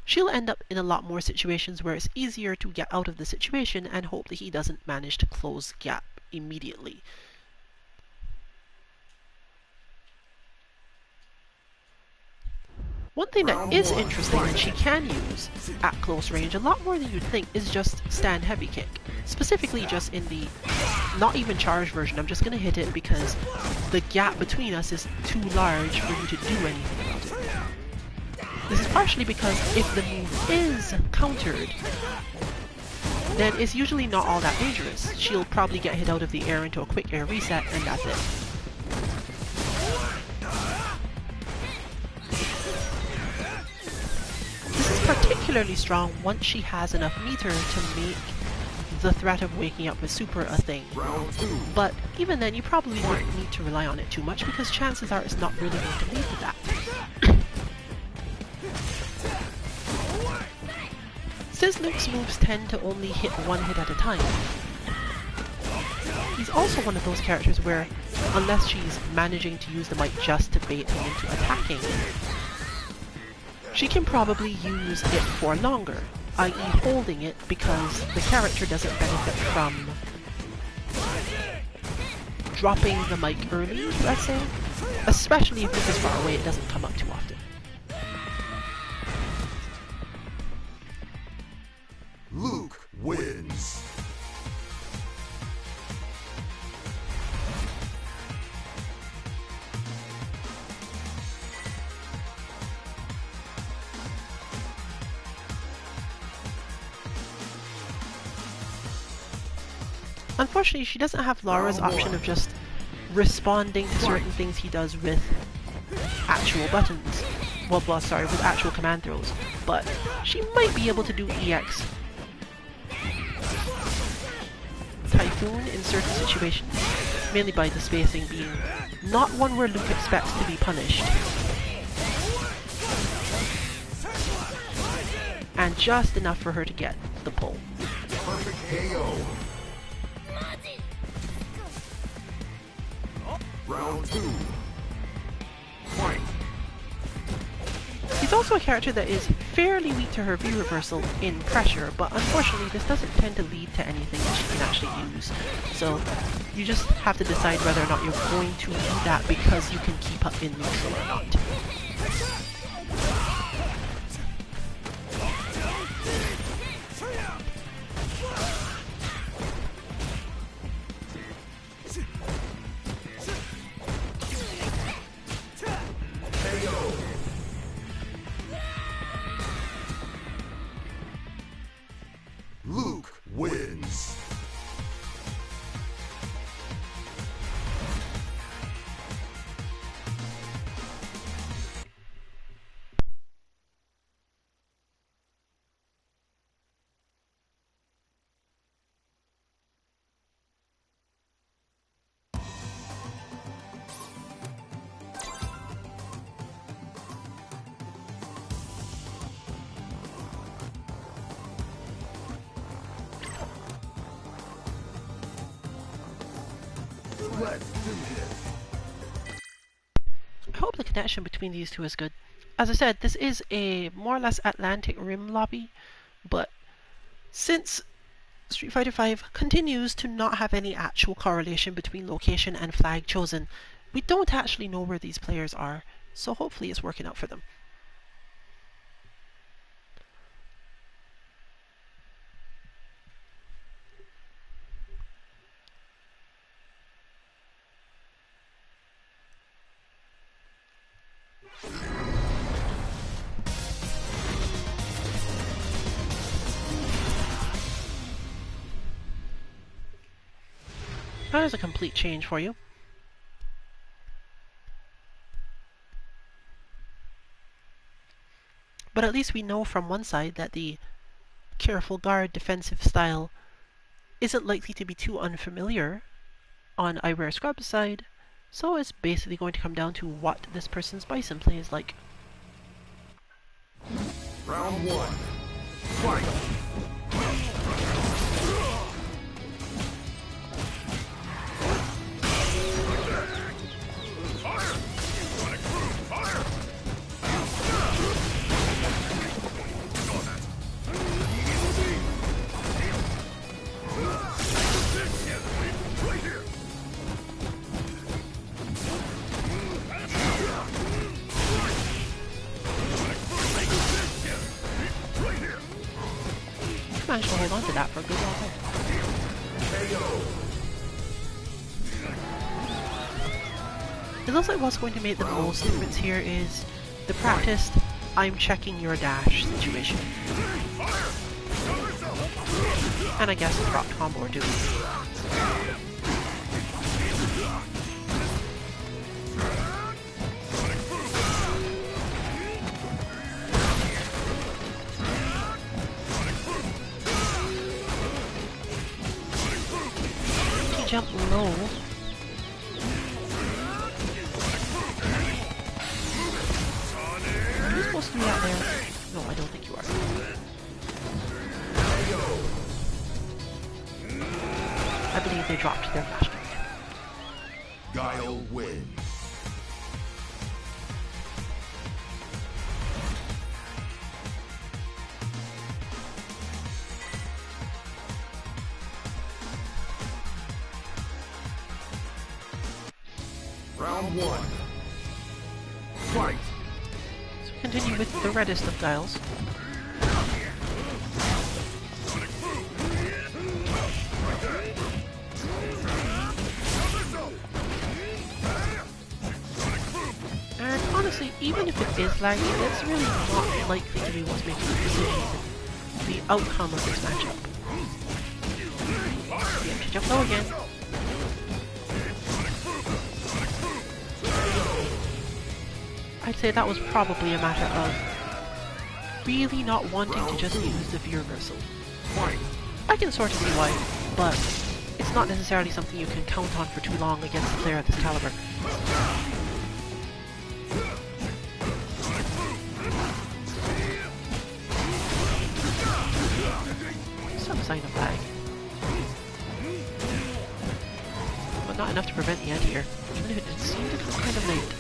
she'll end up in a lot more situations where it's easier to get out of the situation and hope that he doesn't manage to close the gap immediately. One thing that is interesting that she can use at close range, a lot more than you'd think, is just stand heavy kick. Specifically just in the not even charge version. I'm just going to hit it because the gap between us is too large for you to do anything about it. This is partially because if the move is countered, then it's usually not all that dangerous. She'll probably get hit out of the air into a quick air reset and that's it. particularly strong once she has enough meter to make the threat of waking up with super a thing. Round 2. But even then, you probably wouldn't need to rely on it too much because chances are it's not really going to lead to that. Since Luke's moves tend to only hit one hit at a time, he's also one of those characters where, unless she's managing to use the mic just to bait him into attacking, she can probably use it for longer, i.e. holding it, because the character doesn't benefit from dropping the mic early, let's say. Especially if Luke is far away, it doesn't come up too often. Luke wins. Unfortunately, she doesn't have Laura's option of just responding to certain things he does with actual buttons. Well, sorry, with actual command throws. But she might be able to do EX Typhoon in certain situations, mainly by the spacing being not one where Luke expects to be punished. And just enough for her to get the pull. Perfect KO. Round 2. Fight. He's also a character that is fairly weak to her V-reversal in pressure, but unfortunately this doesn't tend to lead to anything that she can actually use. So you just have to decide whether or not you're going to do that because you can keep up in neutral or not. Luke wins. Let's do this. I hope the connection between these two is good. As I said, this is a more or less Atlantic Rim lobby, but since Street Fighter V continues to not have any actual correlation between location and flag chosen, we don't actually know where these players are, so hopefully it's working out for them. That is a complete change for you. But at least we know from one side that the careful guard defensive style isn't likely to be too unfamiliar on I Wear Scrub's side, so it's basically going to come down to what this person's Bison play is like. Round 1. Fight. Managed to hold on to that for a good long time. It looks like what's going to make the most difference here is the practiced I'm checking your dash situation. And I guess a drop combo or two. jump low. Are you supposed to do that there? No, I don't think you are. I believe they dropped their flash strike. Guile wins. Round 1. Fight! So continue with the reddest of Guiles. And honestly, even if it is laggy, it's really not likely to be what's making the decision, the outcome of this matchup. You have to jump low again. I'd say that was probably a matter of really not wanting to just use the V reversal. I can sort of see why, but it's not necessarily something you can count on for too long against a player of this caliber. Some sign of lag. But not enough to prevent the anti-air, even if it seemed to come kind of late.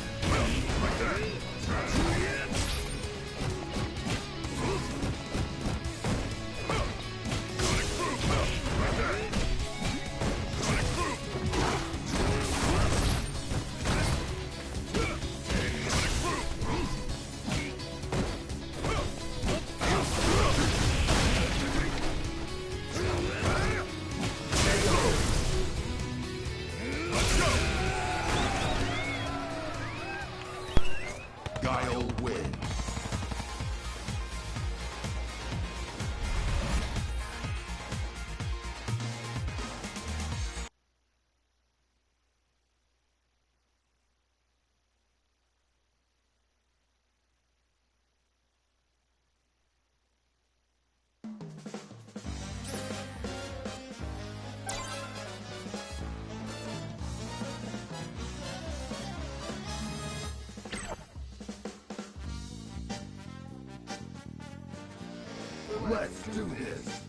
Guile wins. Let's do this.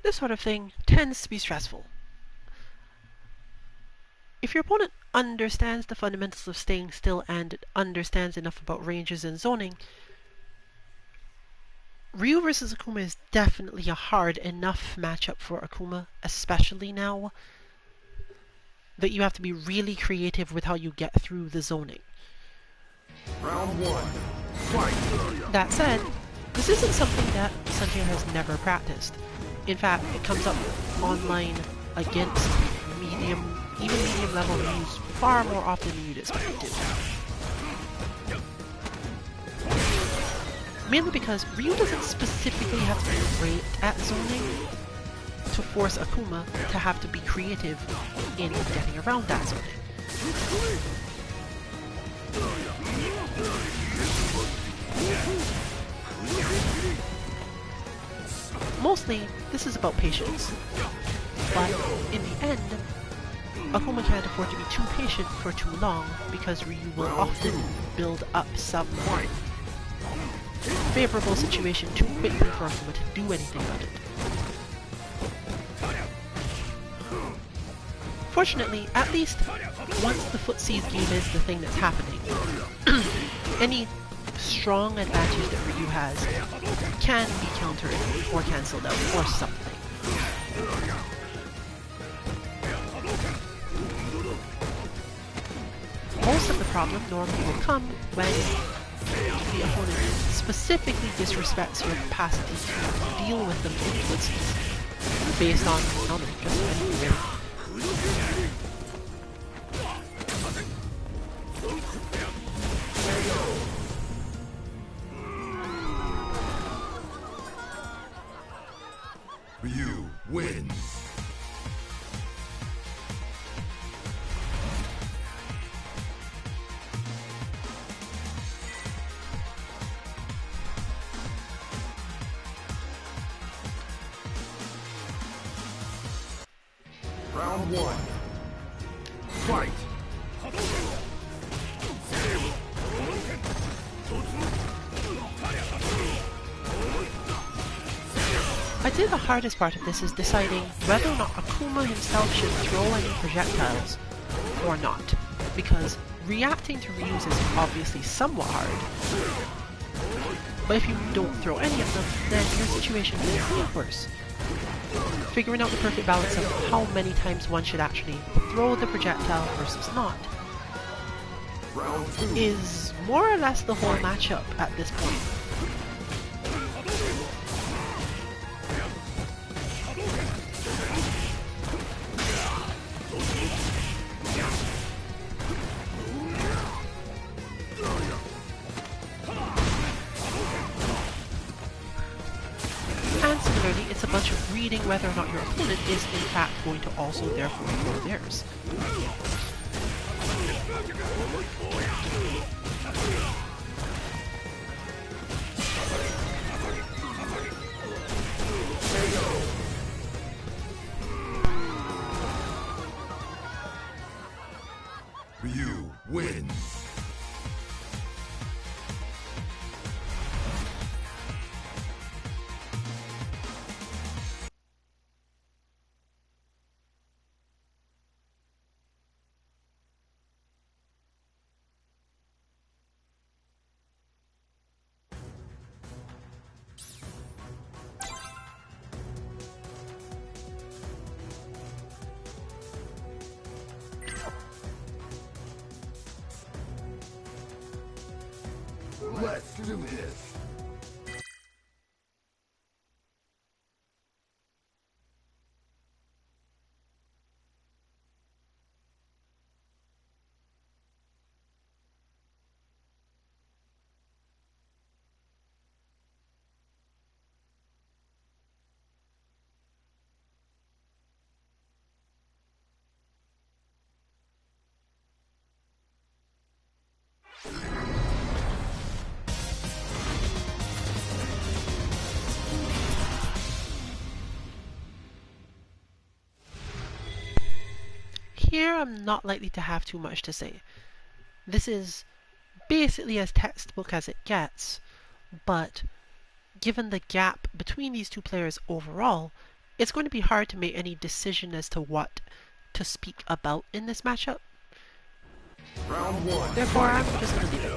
This sort of thing tends to be stressful. If your opponent understands the fundamentals of staying still and understands enough about ranges and zoning, Ryu versus Akuma is definitely a hard enough matchup for Akuma, especially now, that you have to be really creative with how you get through the zoning. Round 1. Fight! That said, this isn't something that Sanjay has never practiced. In fact, it comes up online against even medium level Ryus far more often than you'd expect it to. Mainly because Ryu doesn't specifically have to be great at zoning to force Akuma to have to be creative in getting around that zoning. Mostly, this is about patience. But in the end, Akuma can't afford to be too patient for too long because Ryu will often build up some favorable situation too quickly for Akuma to do anything about it. Fortunately, at least once the footsies game is the thing that's happening, any strong advantage that Ryu has can be countered or cancelled out or something. most of the problem normally will come when the opponent specifically disrespects your capacity to deal with them influences based on, I don't know, just anything really. Ryu wins. Round 1. Fight! I'd say the hardest part of this is deciding whether or not Akuma himself should throw any projectiles or not, because reacting to Ryu's is obviously somewhat hard, but if you don't throw any of them, then your situation will get worse. Figuring out the perfect balance of how many times one should actually throw the projectile versus not is more or less the whole matchup at this point. And similarly, it's a bunch of reading whether or not your opponent is in fact going to also therefore throw theirs. Ryu wins. Let's do this. Here I'm not likely to have too much to say. This is basically as textbook as it gets, but given the gap between these two players overall, it's going to be hard to make any decision as to what to speak about in this matchup. Round 1. Therefore, I'm just going to leave it.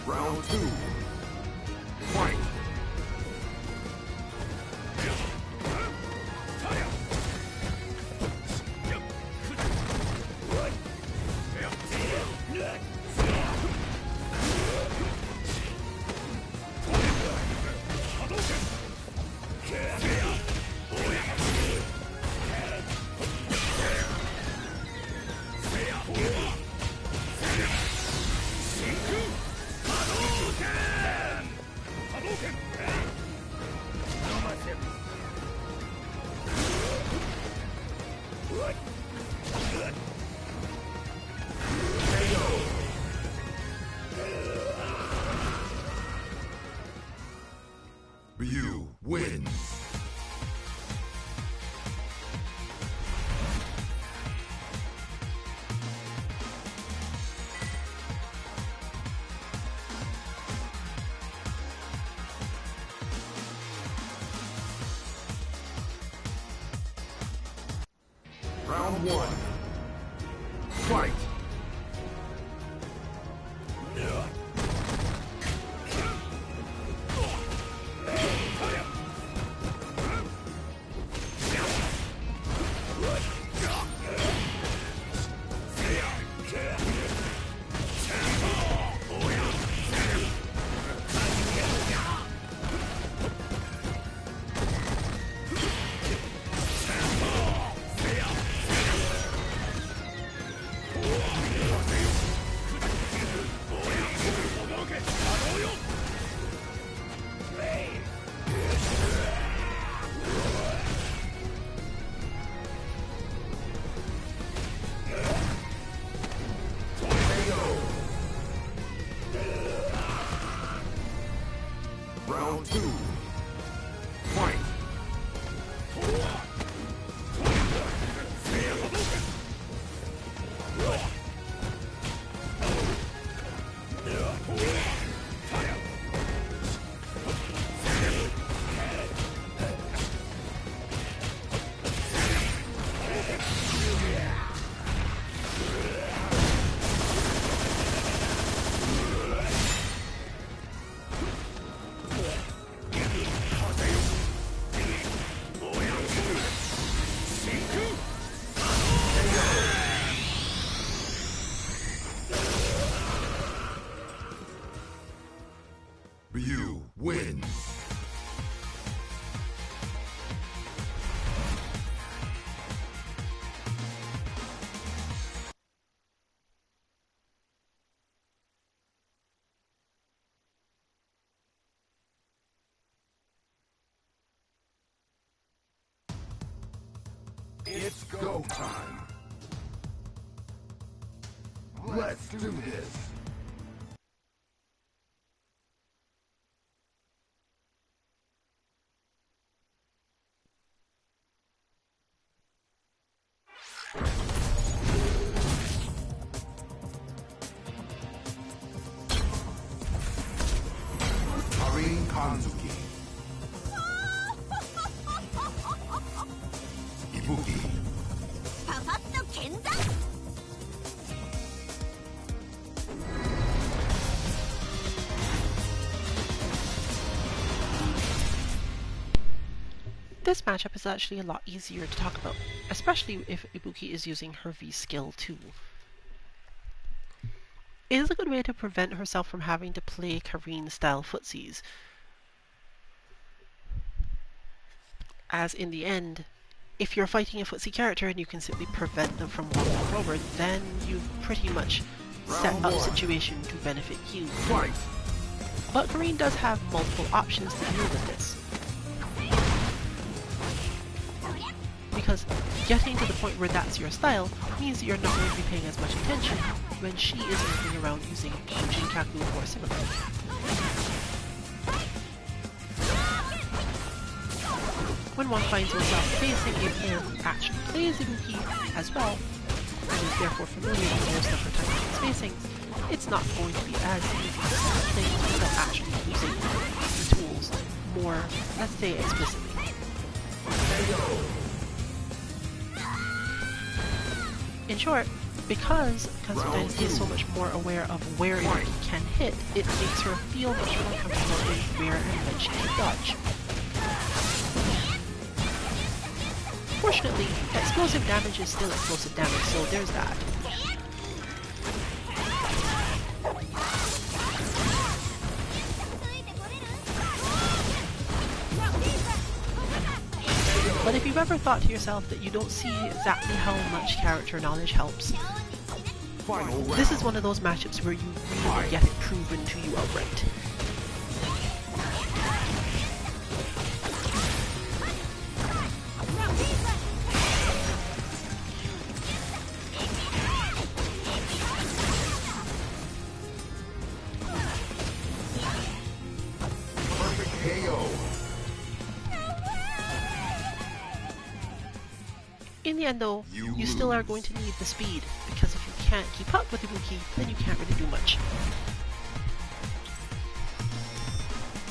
Round 2. Fight! Round one. Fight! Round two. Fight! Ryu wins. It's go time. Let's do this. Kanzuki. Ibuki. This matchup is actually a lot easier to talk about, especially if Ibuki is using her V skill too. It is a good way to prevent herself from having to play Karine-style footsies, as in the end, if you're fighting a footsie character and you can simply prevent them from walking forward, then you've pretty much set up a situation to benefit you. But Karine does have multiple options to deal with this, because getting to the point where that's your style means that you're not going to be paying as much attention when she is moving around using Jinkaku or similar. When one finds oneself facing a player who actually plays Ibuki as well, and is therefore familiar with most of her types and spacings, it's not going to be as easy to start playing without actually using the tools more, let's say, explicitly. In short, because Kansu Dynasty is so much more aware of where Ibuki can hit, it makes her feel much more comfortable in where and when she can dodge. Fortunately, explosive damage is still explosive damage, so there's that. But if you've ever thought to yourself that you don't see exactly how much character knowledge helps, this is one of those matchups where you really get it proven to you outright. In the end though, you still are going to need the speed, because if you can't keep up with Ibuki, then you can't really do much.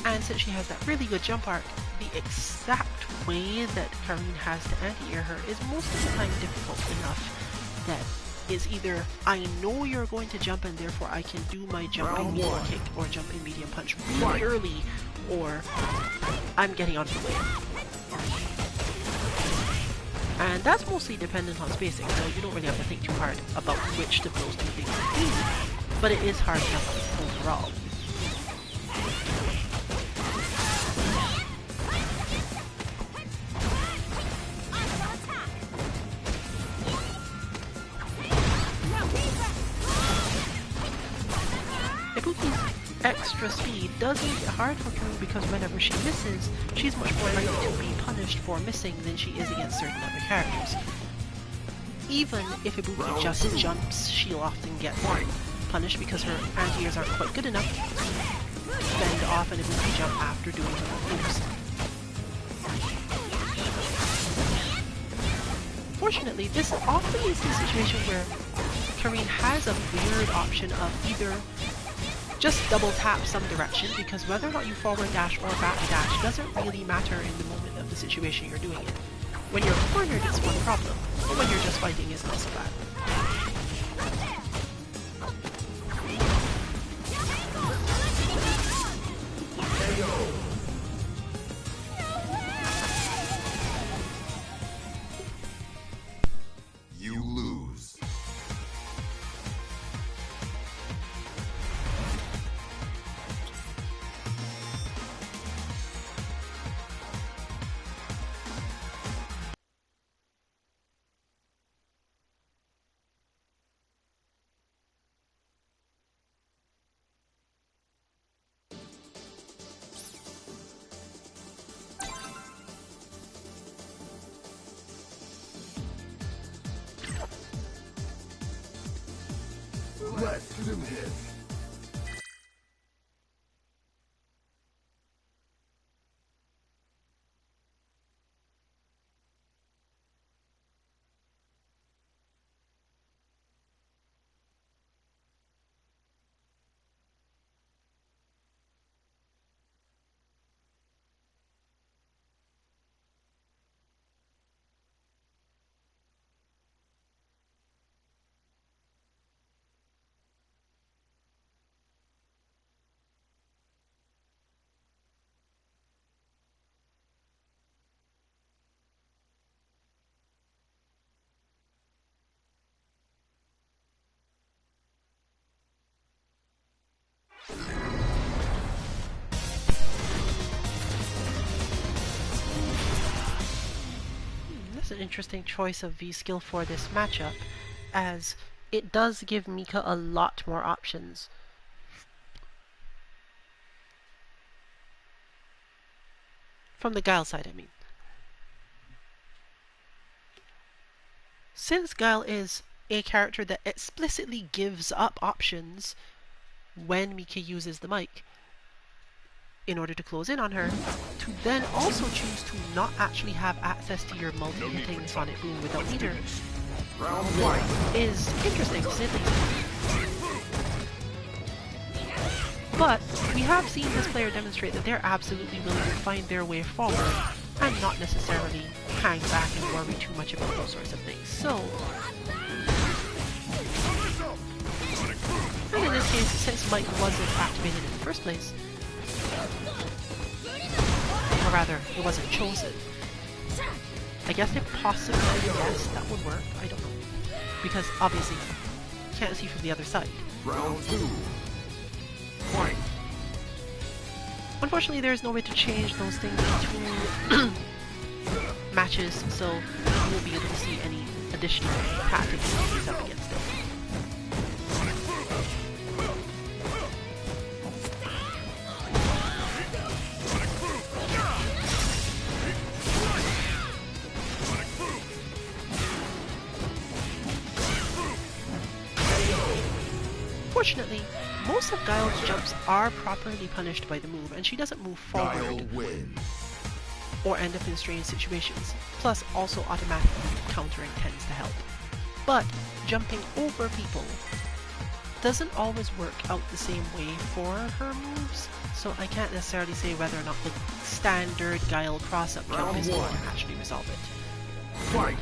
And since she has that really good jump arc, the exact way that Karine has to anti-air her is most of the time difficult enough that it's either I know you're going to jump and therefore I can do my jumping lower kick or jumping medium punch really early, or I'm getting out of the way. And that's mostly dependent on spacing, so you don't really have to think too hard about which of those two things to do, but it is hard enough overall. Extra speed does make it hard for Karine because whenever she misses, she's much more likely to be punished for missing than she is against certain other characters. Even if Ibuki just jumps, she'll often get punished because her anti-airs aren't quite good enough to fend off an Ibuki jump after doing her moves. Fortunately, this often is the situation where Karine has a weird option of either just double tap some direction, because whether or not you forward dash or back dash doesn't really matter in the moment of the situation you're doing it. When you're cornered, it's one problem, but when you're just fighting, it's not so bad. You lose. Let's do this. That's an interesting choice of V-skill for this matchup, as it does give Mika a lot more options. From the Guile side, I mean. Since Guile is a character that explicitly gives up options when Mika uses the mic in order to close in on her, to then also choose to not actually have access to your multi-hitting Sonic Boom without meter is interesting to say the least. But we have seen this player demonstrate that they're absolutely willing to find their way forward and not necessarily hang back and worry too much about those sorts of things. So, and in this case, since Mike wasn't activated in the first place, or rather, it wasn't chosen, I guess if possibly, yes, that would work. I don't know. Because obviously, you can't see from the other side. Round 2. Fight. Unfortunately, there is no way to change those things into matches, so you won't be able to see any additional tactics to use up against it. Fortunately, most of Guile's jumps are properly punished by the move, and she doesn't move forward or end up in strange situations. Plus, also automatically countering tends to help. But jumping over people doesn't always work out the same way for her moves, so I can't necessarily say whether or not the standard Guile cross-up jump is going to actually resolve it. Fight!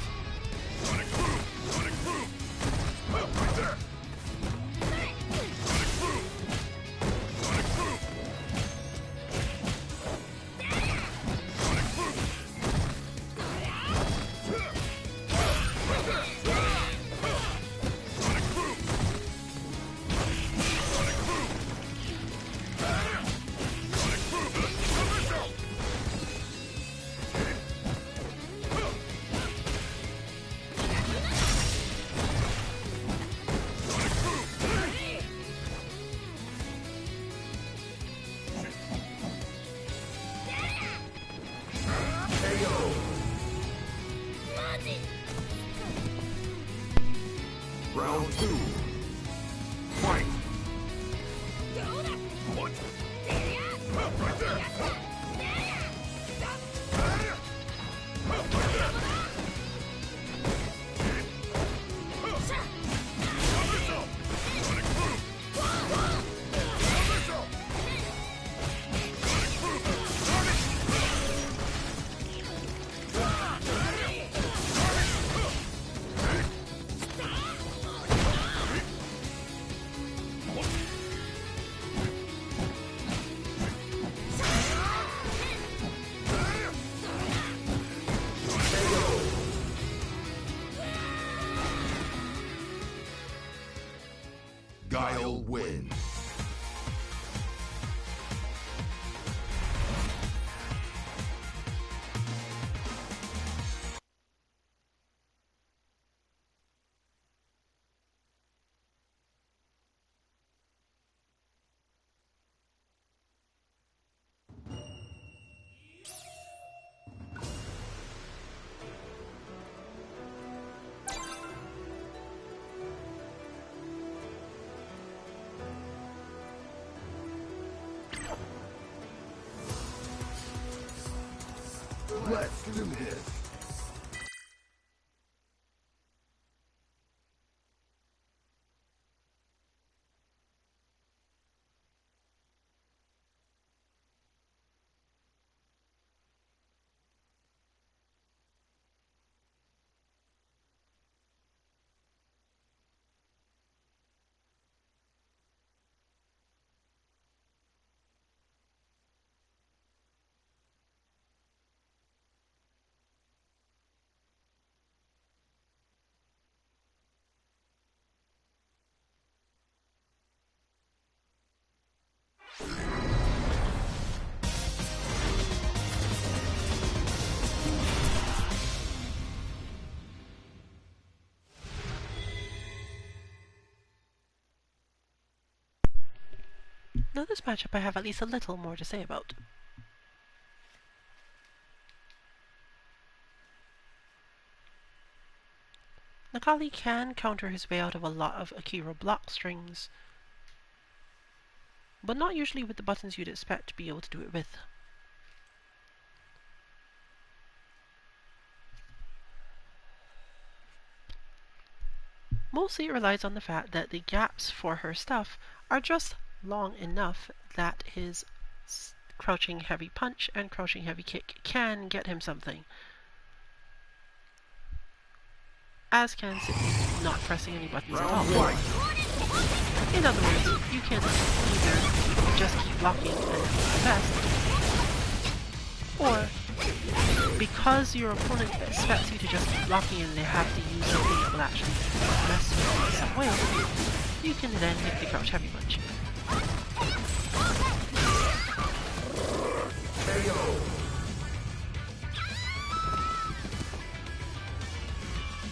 Round 2. Fight! Guile wins. Let's do this. Now this matchup I have at least a little more to say about. Nakali can counter his way out of a lot of Akira block strings, but not usually with the buttons you'd expect to be able to do it with. Mostly it relies on the fact that the gaps for her stuff are just long enough that his crouching heavy punch and crouching heavy kick can get him something, as can simply not pressing any buttons at all. In other words, you can either just keep blocking and hope for the best, or because your opponent expects you to just keep blocking and they have to use something that will actually mess with you in some way, you can then hit the crouch heavy punch.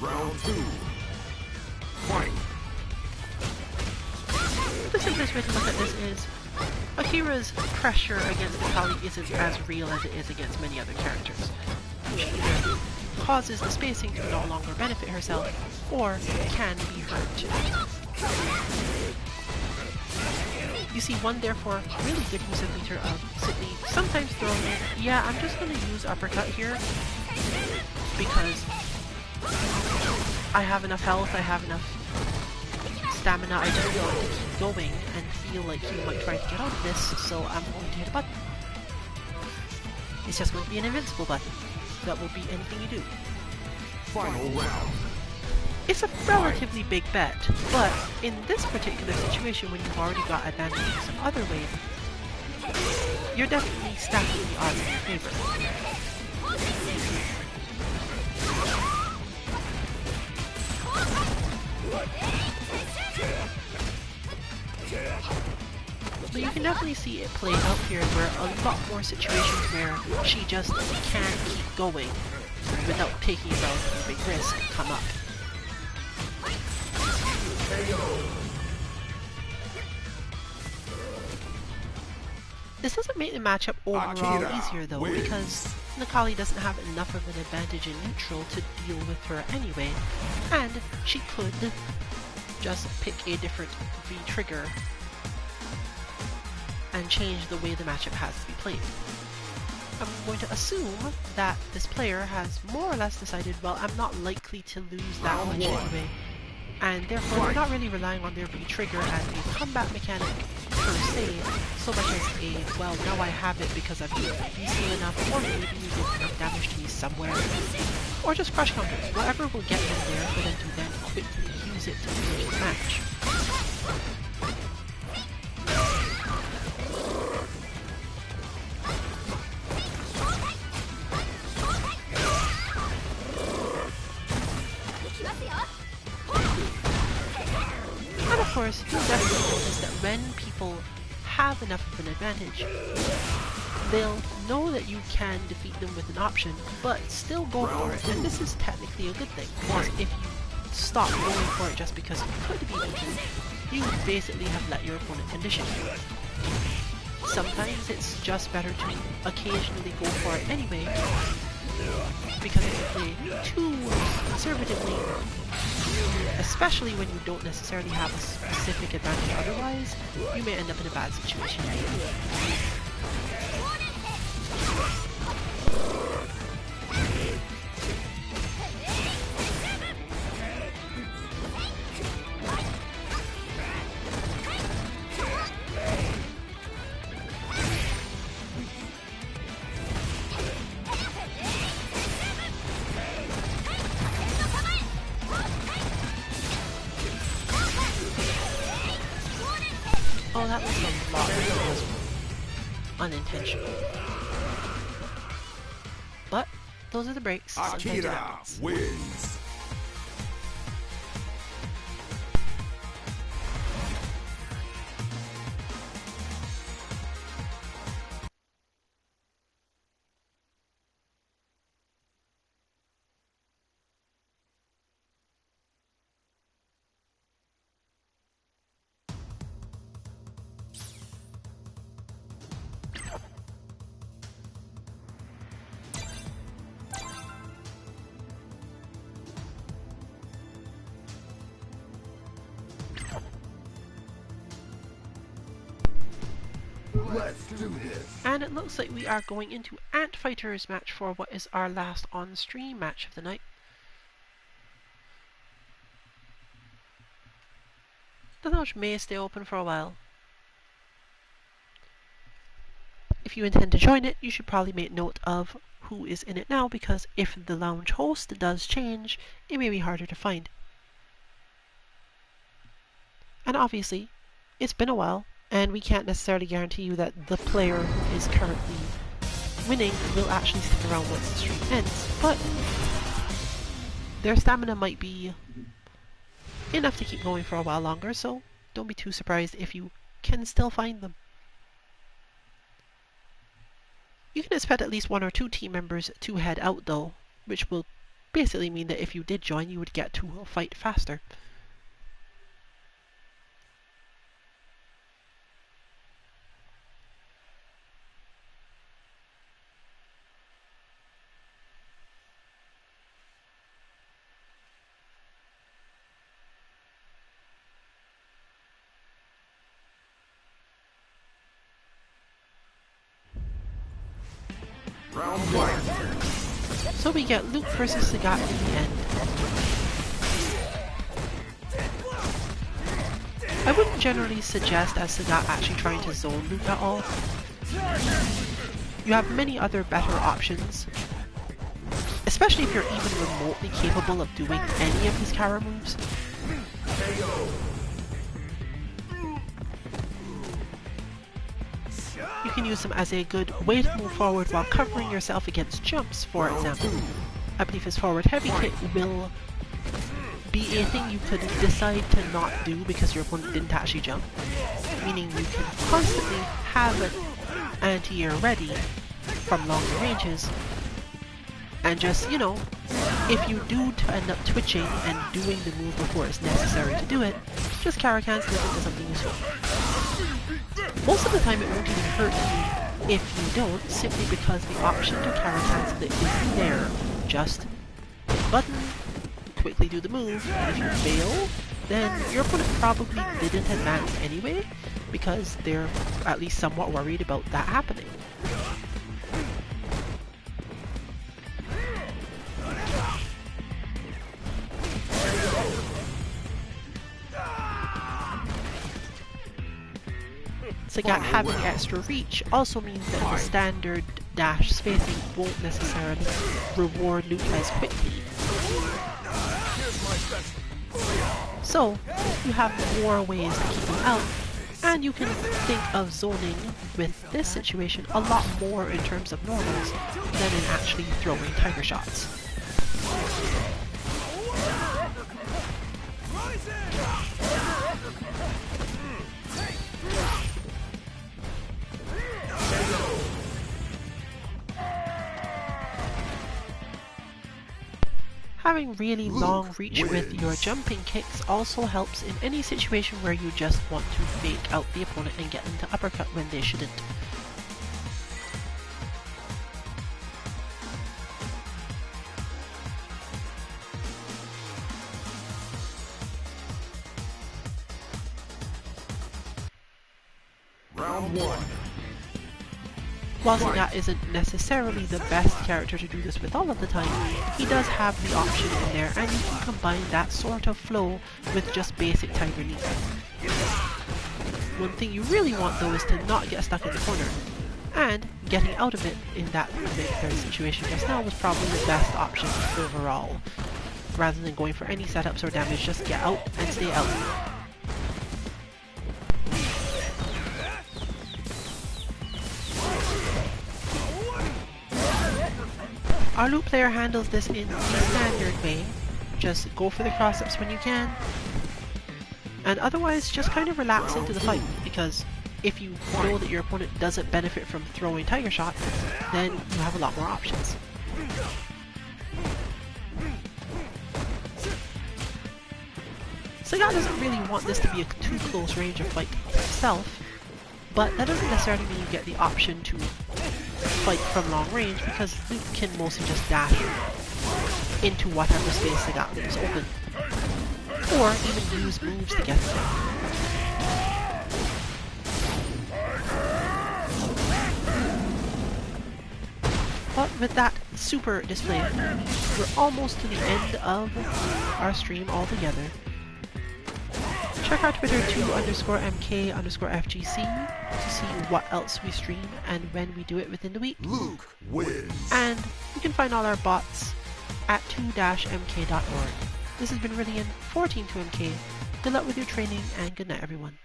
Round 2. Fight! The simplest way to look at this is Akira's pressure against the Kali isn't as real as it is against many other characters. She either causes the spacing to no longer benefit herself, or can be hurt. You see one therefore really good use of meter of simply sometimes throwing in, yeah, I'm just going to use uppercut here because I have enough health, I have enough stamina, I just want to keep going and feel like you might try to get out of this, so I'm going to hit a button. It's just going to be an invincible button. That will be anything you do. Final round. It's a relatively big bet, but in this particular situation when you've already got advantage in some other way, you're definitely stacking the odds in your favor. But you can definitely see it play out here where a lot more situations where she just can't keep going without taking a relatively big risk come up. This doesn't make the matchup overall easier though, because Nakali doesn't have enough of an advantage in neutral to deal with her anyway, and she could just pick a different V trigger and change the way the matchup has to be played. I'm going to assume that this player has more or less decided, well, I'm not likely to lose that much anyway, and therefore they're not really relying on their V trigger as a combat mechanic per se, so much as a, well, now I have it because I've used it easily enough, or maybe you did enough damage to me somewhere, or just crush counters, whatever will get them there for them to then quickly use it to finish the match. And of course, you'll definitely notice that when people have enough of an advantage, they'll know that you can defeat them with an option, but still go for it. And this is technically a good thing, because if you stop going for it just because you could be beaten, you basically have let your opponent condition you. Sometimes it's just better to occasionally go for it anyway, because if you play too conservatively, especially when you don't necessarily have a specific advantage otherwise, you may end up in a bad situation. Oh, that was a lot unintentional. But those are the breaks. Sometimes it Akira happens. wins. Let's do this. And it looks like we are going into Ant Fighters match for what is our last on-stream match of the night. The lounge may stay open for a while. If you intend to join it, you should probably make note of who is in it now, because if the lounge host does change, it may be harder to find. And obviously, it's been a while, and we can't necessarily guarantee you that the player who is currently winning will actually stick around once the stream ends, but their stamina might be enough to keep going for a while longer, so don't be too surprised if you can still find them. You can expect at least 1 or 2 team members to head out though, which will basically mean that if you did join, you would get to a fight faster. Round 1. So we get Luke versus Sagat in the end. I wouldn't generally suggest as Sagat actually trying to zone loop at all. You have many other better options, especially if you're even remotely capable of doing any of his Kara moves. You can use them as a good way to move forward while covering yourself against jumps, for example. I believe his forward heavy kick will be a thing you could decide to not do because your opponent didn't actually jump, meaning you can constantly have an anti-air ready from longer ranges, and just, you know, if you do end up twitching and doing the move before it's necessary to do it, just Kara cancel it into something useful. Most of the time it won't even hurt you if you don't, simply because the option to Kara cancel it isn't there. Just button, quickly do the move, and if you fail, then your opponent probably didn't advance anyway, because they're at least somewhat worried about that happening. Sagat having extra reach also means that the standard dash spacing won't necessarily reward loot as quickly. So, you have more ways to keep him out, and you can think of zoning with this situation a lot more in terms of normals than in actually throwing tiger shots. Having really long reach with your jumping kicks also helps in any situation where you just want to fake out the opponent and get them to uppercut when they shouldn't. Round 1. While Sagat isn't necessarily the best character to do this with all of the time, he does have the option in there, and you can combine that sort of flow with just basic tiger knee. One thing you really want though is to not get stuck in the corner, and getting out of it in that particular situation just now was probably the best option overall. Rather than going for any setups or damage, just get out and stay out. Our loop player handles this in the standard way. Just go for the cross-ups when you can, and otherwise just kind of relax into the fight, because if you know that your opponent doesn't benefit from throwing tiger shots, then you have a lot more options. Sagat doesn't really want this to be a too close range of fight himself, but that doesn't necessarily mean you get the option to fight from long range, because Luke can mostly just dash into whatever space Sagat leaves open, or even use moves to get there. But with that super display, we're almost to the end of our stream altogether. Check our Twitter @2_MK_FGC to see what else we stream and when we do it within the week. Luke wins. And you can find all our bots at 2-mk.org. This has been Rillian, 14-2MK. Good luck with your training, and good night everyone.